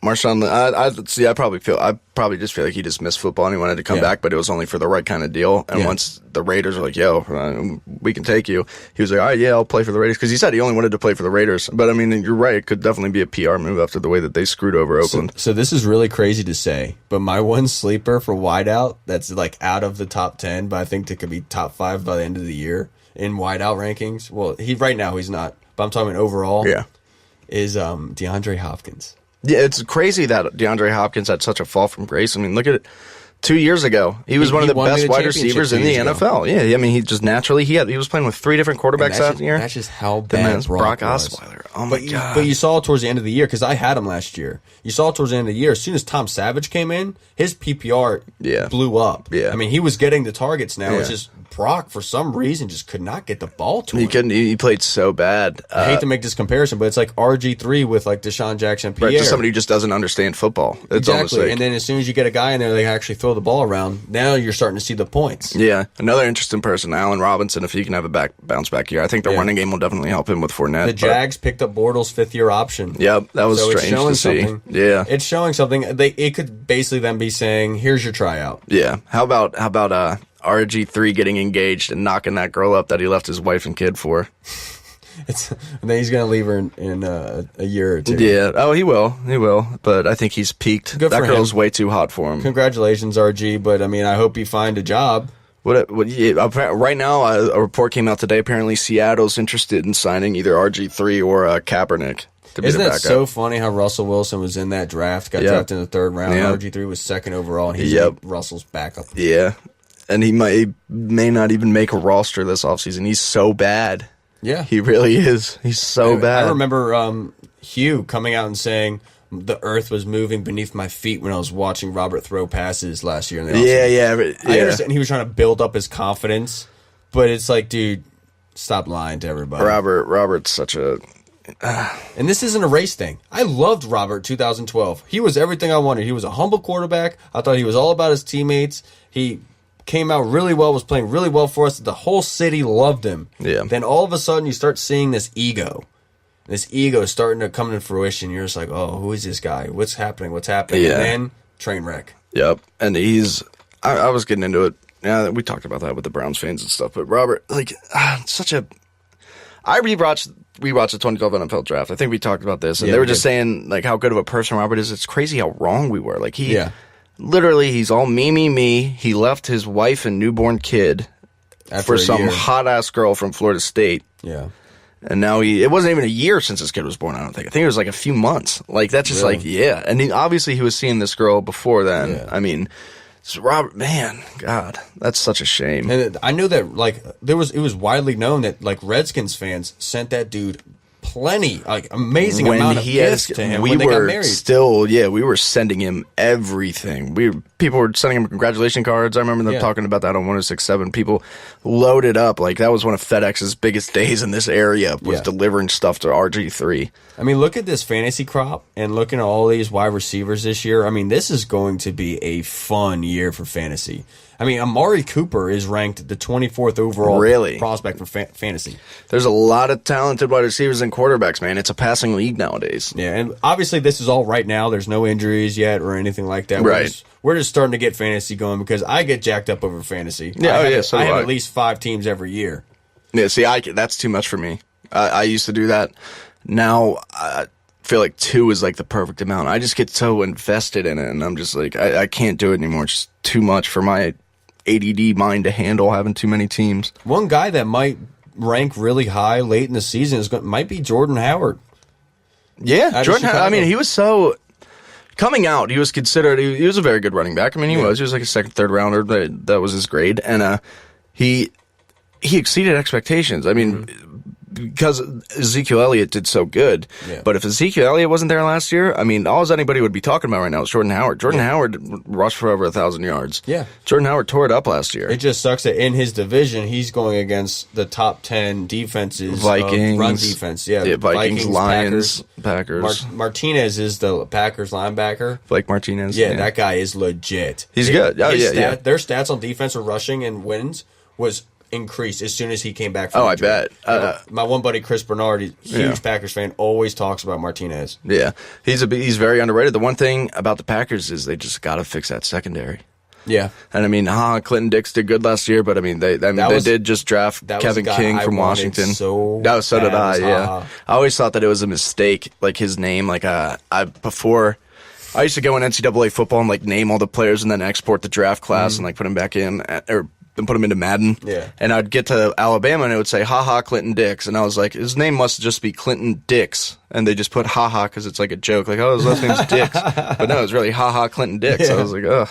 S1: Marshawn, I probably just feel like he just missed football and he wanted to come back, but it was only for the right kind of deal. And once the Raiders were like, yo, we can take you, he was like, all right, yeah, I'll play for the Raiders. Because he said he only wanted to play for the Raiders. But, I mean, you're right. It could definitely be a PR move after the way that they screwed over Oakland.
S2: So this is really crazy to say, but my one sleeper for wideout that's like out of the top 10, but I think it could be top 5 by the end of the year in wideout rankings. Well, right now he's not, but I'm talking overall.
S1: Yeah.
S2: Is DeAndre Hopkins.
S1: Yeah, it's crazy that DeAndre Hopkins had such a fall from grace. I mean, look at it. 2 years ago, he was one of the best wide receivers in the NFL. Yeah, I mean, he just naturally he was playing with 3 different quarterbacks that year.
S2: That's just how bad
S1: Brock Osweiler. Oh my god!
S2: But you saw it towards the end of the year because I had him last year. You saw it towards the end of the year. As soon as Tom Savage came in, his PPR blew up.
S1: Yeah,
S2: I mean, he was getting the targets now. It's just Brock, for some reason, just could not get the ball to him.
S1: He couldn't. He played so bad.
S2: I hate to make this comparison, but it's like RG3 with like Deshaun Jackson Pierre.
S1: Right, just somebody who just doesn't understand football. It's
S2: exactly. And then as soon as you get a guy in there, they actually throw the ball around, now you're starting to see the points.
S1: Yeah. Another interesting person, Allen Robinson, if he can have a bounce back year. I think the running game will definitely help him with Fournette.
S2: The Jags picked up Bortles' 5th-year option.
S1: Yep, that was strange to see.
S2: Something.
S1: Yeah.
S2: It's showing something. It could basically then be saying, here's your tryout.
S1: Yeah. How about RG3 getting engaged and knocking that girl up that he left his wife and kid for?
S2: And then he's going to leave her in a year or two.
S1: Yeah. Oh, he will. He will. But I think he's peaked.
S2: Good
S1: that
S2: for
S1: girl's
S2: him.
S1: way too hot for him.
S2: Congratulations, RG. But, I mean, I hope you find a job.
S1: Right now, a report came out today. Apparently, Seattle's interested in signing either RG3 or Kaepernick to be
S2: Isn't
S1: the
S2: that
S1: backup.
S2: so funny how Russell Wilson was in that draft, got drafted in the 3rd round, RG3 was 2nd overall, and he's Russell's backup.
S1: Yeah. And he may not even make a roster this offseason. He's so bad.
S2: Yeah.
S1: He really is. He's so bad.
S2: I remember Hugh coming out and saying the earth was moving beneath my feet when I was watching Robert throw passes last year in the offseason. I understand he was trying to build up his confidence, but it's like, dude, stop lying to everybody.
S1: Robert's such a...
S2: And this isn't a race thing. I loved Robert 2012. He was everything I wanted. He was a humble quarterback. I thought he was all about his teammates. He came out really well, was playing really well for us. The whole city loved him.
S1: Yeah.
S2: Then all of a sudden you start seeing this ego. This ego is starting to come to fruition. You're just like, oh, who is this guy? What's happening?
S1: Yeah.
S2: And then, train wreck.
S1: Yep. And I was getting into it. Yeah, we talked about that with the Browns fans and stuff. But Robert, such a... I rewatched the 2012 NFL draft. I think we talked about this. And they were just saying, how good of a person Robert is. It's crazy how wrong we were. Literally, he's all me. He left his wife and newborn kid for some hot-ass girl from Florida State.
S2: Yeah.
S1: And now it wasn't even a year since this kid was born, I don't think. I think it was a few months. That's just
S2: really?
S1: And obviously he was seeing this girl before then.
S2: Yeah.
S1: I mean, Robert, man, God, that's such a shame.
S2: And I know that, it was widely known that, Redskins fans sent that dude plenty, amazing amount of gifts to him when they got married.
S1: We were sending him everything. People were sending him congratulation cards. I remember them talking about that on 106.7. People loaded up. That was one of FedEx's biggest days in this area, was delivering stuff to RG3.
S2: I mean, look at this fantasy crop and looking at all these wide receivers this year. I mean, this is going to be a fun year for fantasy. I mean, Amari Cooper is ranked the 24th overall prospect for fantasy.
S1: There's a lot of talented wide receivers and quarterbacks, man. It's a passing league nowadays.
S2: Yeah, and obviously this is all right now. There's no injuries yet or anything like that.
S1: Right.
S2: We're just starting to get fantasy going because I get jacked up over fantasy.
S1: Yeah,
S2: I have at least 5 teams every year.
S1: Yeah, see, that's too much for me. I used to do that. Now I feel like 2 is the perfect amount. I just get so invested in it, and I'm just I can't do it anymore. It's just too much for my ADD mind to handle having too many teams.
S2: One guy that might rank really high late in the season might be Jordan Howard.
S1: Yeah, Jordan Howard. I mean, he was so... Coming out, he was considered... He was a very good running back. I mean, he was. He was a 2nd, 3rd rounder. That was his grade. And he exceeded expectations. I mean... Because Ezekiel Elliott did so good. Yeah. But if Ezekiel Elliott wasn't there last year, I mean, all anybody would be talking about right now is Jordan Howard. Jordan Howard rushed for over 1,000 yards.
S2: Yeah.
S1: Jordan Howard tore it up last year.
S2: It just sucks that in his division, he's going against the top 10 defenses.
S1: Vikings.
S2: Run defense. Yeah.
S1: Vikings, Lions, Packers.
S2: Martinez is the Packers linebacker.
S1: Blake Martinez.
S2: Yeah, that guy is legit.
S1: He's good. Oh,
S2: Their stats on defense or rushing and wins was increased as soon as he came back from injury.
S1: I bet.
S2: My one buddy Chris Bernard, huge Packers fan, always talks about Martinez.
S1: Yeah, he's very underrated. The one thing about the Packers is they just got to fix that secondary.
S2: Yeah,
S1: and I mean, Clinton Dix did good last year, but I mean, they did just draft Kevin King from Washington.
S2: So
S1: did I. Yeah, I always thought that it was a mistake. His name, I used to go in NCAA football and name all the players and then export the draft class and put them back in and put him into Madden.
S2: Yeah.
S1: And I'd get to Alabama and it would say, Clinton Dix. And I was like, his name must just be Clinton Dix. And they just put because it's a joke. His last name's Dix. But no, it's really Clinton Dix. Yeah. I was like, ugh,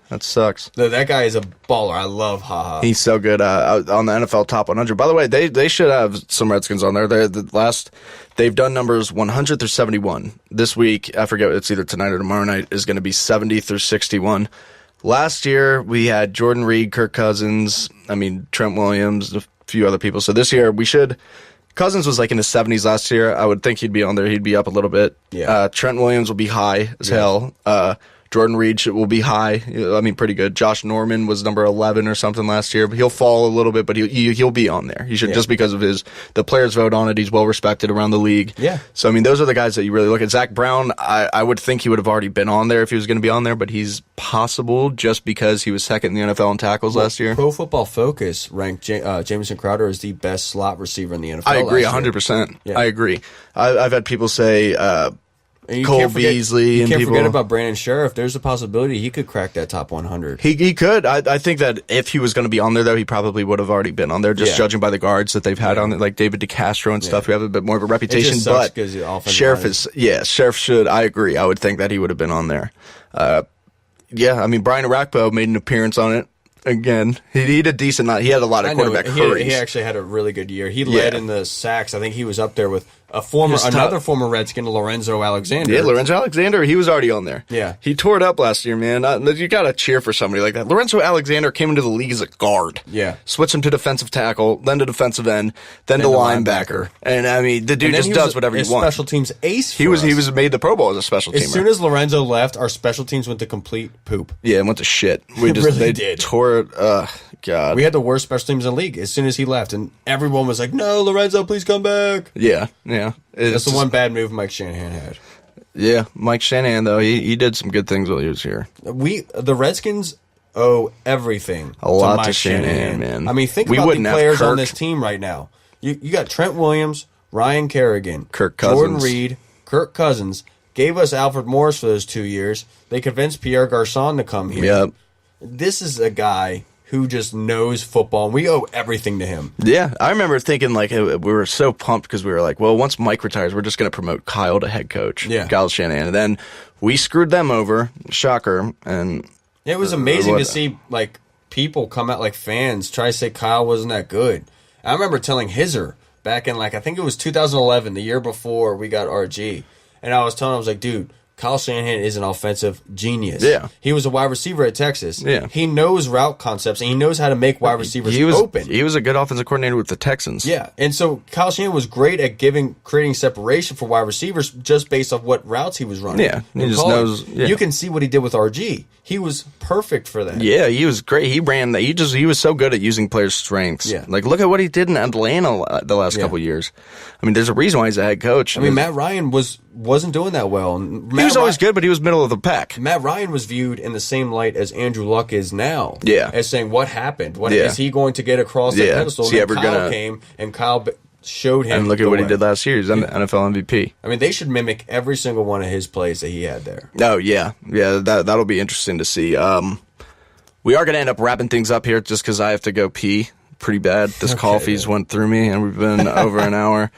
S1: that sucks.
S2: No, that guy is a baller. I love
S1: He's so good on the NFL Top 100. By the way, they should have some Redskins on there. They've done numbers 100 through 71. This week, I forget, it's either tonight or tomorrow night, is going to be 70 through 61. Last year, we had Jordan Reed, Kirk Cousins, Trent Williams, a few other people. So this year, Cousins was in his 70s last year. I would think he'd be on there. He'd be up a little bit.
S2: Yeah.
S1: Trent Williams will be high as hell. Jordan Reed will be high. I mean, pretty good. Josh Norman was number 11 or something last year, but he'll fall a little bit, but he'll be on there. He should, just because of the players vote on it. He's well respected around the league.
S2: Yeah.
S1: So, I mean, those are the guys that you really look at. Zach Brown, I would think he would have already been on there if he was going to be on there, but he's possible just because he was second in the NFL in tackles last year.
S2: Pro Football Focus ranked Jamison Crowder as the best slot receiver in the NFL.
S1: I agree,
S2: last
S1: 100%.
S2: Yeah.
S1: I agree. I've had people say Cole Beasley.
S2: You
S1: and
S2: can't
S1: people,
S2: forget about Brandon Sheriff. There's a possibility he could crack that top 100.
S1: He could. I think that if he was going to be on there, though, he probably would have already been on there, just judging by the guards that they've had on it, like David DeCastro and stuff, who have a bit more of a reputation. But Sheriff should. I agree. I would think that he would have been on there. I mean, Brian Arakpo made an appearance on it. Again, he did decent. He had a lot of quarterback hurries.
S2: He actually had a really good year. He led in the sacks. I think he was up there with another former Redskin, Lorenzo Alexander.
S1: Yeah, Lorenzo Alexander. He was already on there.
S2: Yeah,
S1: he tore it up last year, man. You got to cheer for somebody like that. Lorenzo Alexander came into the league as a guard.
S2: Yeah,
S1: switched him to defensive tackle, then to defensive end, then to linebacker. And I mean, the dude just does whatever he wants.
S2: Special teams ace.
S1: He was made the Pro Bowl as a special teamer.
S2: As soon as Lorenzo left, our special teams went to complete poop.
S1: Yeah, it went to shit.
S2: They did.
S1: Tore it. God.
S2: We had the worst special teams in the league as soon as he left, and everyone was like, "No, Lorenzo, please come back."
S1: Yeah.
S2: That's the one bad move Mike Shanahan had.
S1: Yeah, Mike Shanahan, though, he did some good things while he was here.
S2: The Redskins owe everything
S1: a lot
S2: to Mike
S1: to Shanahan, man.
S2: I mean, think about the players on this team right now. You got Trent Williams, Ryan Kerrigan,
S1: Kirk Cousins,
S2: Jordan Reed, Kirk Cousins. Gave us Alfred Morris for those 2 years. They convinced Pierre Garçon to come here.
S1: Yep.
S2: This is a guy who just knows football, and we owe everything to him.
S1: Yeah, I remember thinking, like, we were so pumped because we were like, well, once Mike retires, we're just going to promote Kyle to head coach.
S2: Yeah.
S1: Kyle Shanahan. And then we screwed them over. Shocker. And
S2: it was amazing to see, like, people come out, like fans, try to say Kyle wasn't that good. I remember telling Hizer back in, like, I think it was 2011, the year before we got RG. And I was telling him, I was like, dude, Kyle Shanahan is an offensive genius.
S1: Yeah.
S2: He was a wide receiver at Texas.
S1: Yeah.
S2: He knows route concepts, and he knows how to make wide receivers open.
S1: He was a good offensive coordinator with the Texans.
S2: Yeah. And so Kyle Shanahan was great at creating separation for wide receivers just based off what routes he was running.
S1: Yeah. He just knows. Yeah.
S2: You can see what he did with RG. He was perfect for that.
S1: Yeah, he was great. He ran that. He was so good at using players' strengths.
S2: Yeah.
S1: Like, look at what he did in Atlanta the last couple of years. I mean, there's a reason why he's a head coach.
S2: I mean, Matt Ryan wasn't doing that well.
S1: He was always good, but he was middle of the pack.
S2: Matt Ryan was viewed in the same light as Andrew Luck is now.
S1: Yeah.
S2: As saying, what happened? Is he going to get across the pedestal? And then Kyle came, and Kyle showed him.
S1: And look at what he did last year. He's an NFL MVP.
S2: I mean, they should mimic every single one of his plays that he had there.
S1: Oh, yeah. Yeah, that'll be interesting to see. We are going to end up wrapping things up here just because I have to go pee pretty bad. This coffee's went through me, and we've been over an hour.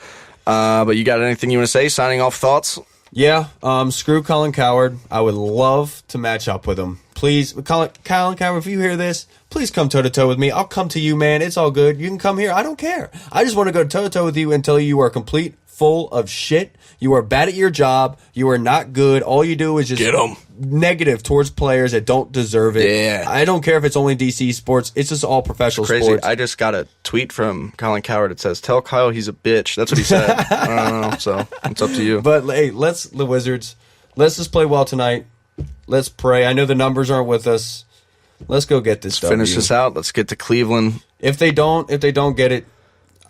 S1: But you got anything you want to say? Signing off thoughts?
S2: Yeah, screw Colin Cowherd. I would love to match up with him. Please, Colin Cowherd, if you hear this, please come toe-to-toe with me. I'll come to you, man. It's all good. You can come here. I don't care. I just want to go toe-to-toe with you until you are complete full of shit. You are bad at your job. You are not good. All you do is just
S1: get 'em.
S2: Negative towards players that don't deserve it.
S1: Yeah.
S2: I don't care if it's only DC sports. It's just all professional sports.
S1: I just got a tweet from Colin Cowherd. It says, "Tell Kyle he's a bitch." That's what he said. I don't know. So it's up to you.
S2: But hey, the Wizards. Let's just play well tonight. Let's pray. I know the numbers aren't with us. Let's go get this.
S1: Finish this out. Let's get to Cleveland.
S2: If they don't get it,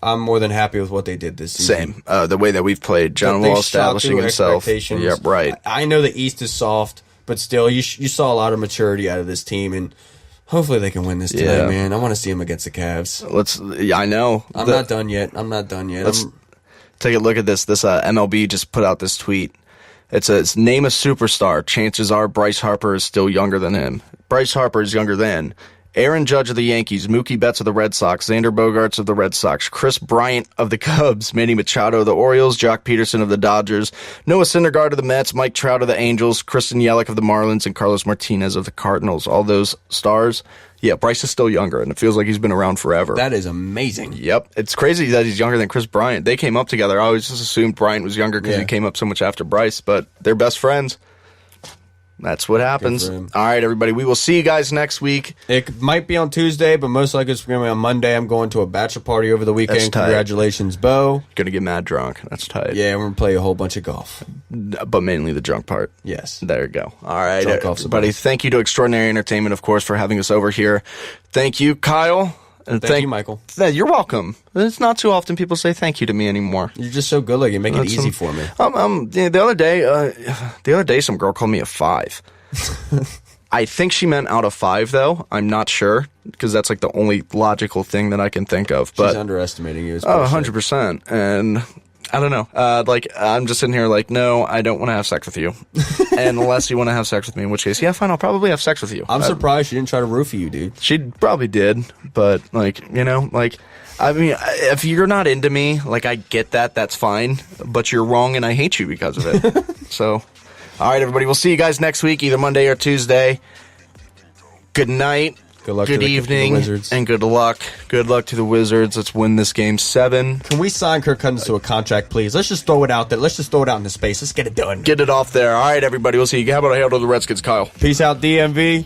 S2: I'm more than happy with what they did this season.
S1: Same. The way that we've played. John Wall establishing himself. Yeah, right.
S2: I know the East is soft, but still, you saw a lot of maturity out of this team, and hopefully they can win this tonight, man. I want to see them against the Cavs.
S1: I know.
S2: I'm not done yet.
S1: Let's take a look at this. This MLB just put out this tweet. It's name a superstar. Chances are Bryce Harper is still younger than him. Bryce Harper is younger than Aaron Judge of the Yankees, Mookie Betts of the Red Sox, Xander Bogaerts of the Red Sox, Chris Bryant of the Cubs, Manny Machado of the Orioles, Jock Peterson of the Dodgers, Noah Syndergaard of the Mets, Mike Trout of the Angels, Kristen Yelich of the Marlins, and Carlos Martinez of the Cardinals. All those stars. Yeah, Bryce is still younger, and it feels like he's been around forever.
S2: That is amazing.
S1: Yep. It's crazy that he's younger than Chris Bryant. They came up together. I always just assumed Bryant was younger because he came up so much after Bryce, but they're best friends. That's what happens.
S2: Good for him.
S1: All right, everybody. We will see you guys next week.
S2: It might be on Tuesday, but most likely it's going to be on Monday. I'm going to a bachelor party over the weekend.
S1: That's tight.
S2: Congratulations, Bo.
S1: Gonna get mad drunk. That's tight.
S2: Yeah, we're going to play a whole bunch of golf.
S1: But mainly the drunk part.
S2: Yes.
S1: There you go. All right,
S2: Drunk golf's the
S1: everybody.
S2: best.
S1: Thank you to Extraordinary Entertainment, of course, for having us over here. Thank you, Kyle. And
S2: Thank you, Michael.
S1: You're welcome. It's not too often people say thank you to me anymore.
S2: You're just so good looking. Make it easy for me.
S1: The other day, some girl called me a 5. I think she meant out of 5, though. I'm not sure, because that's like the only logical thing that I can think of. But
S2: She's underestimating you.
S1: 100%. And I don't know. I'm just sitting here like, no, I don't want to have sex with you. And unless you want to have sex with me, in which case, yeah, fine, I'll probably have sex with you.
S2: I'm surprised she didn't try to roofie you, dude.
S1: She probably did, but I mean, if you're not into me, like, I get that, that's fine, but you're wrong and I hate you because of it. So, all right, everybody, we'll see you guys next week, either Monday or Tuesday. Good night.
S2: Good luck
S1: good
S2: to the
S1: evening,
S2: Wizards.
S1: and good luck. Good luck to the Wizards. Let's win this game 7.
S2: Can we sign Kirk Cousins to a contract, please? Let's just throw it out there. Let's just throw it out into space. Let's get it done.
S1: Get it off there. All right, everybody, we'll see you. How about I hail to the Redskins, Kyle?
S2: Peace out, DMV.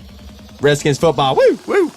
S2: Redskins football. Woo!
S1: Woo!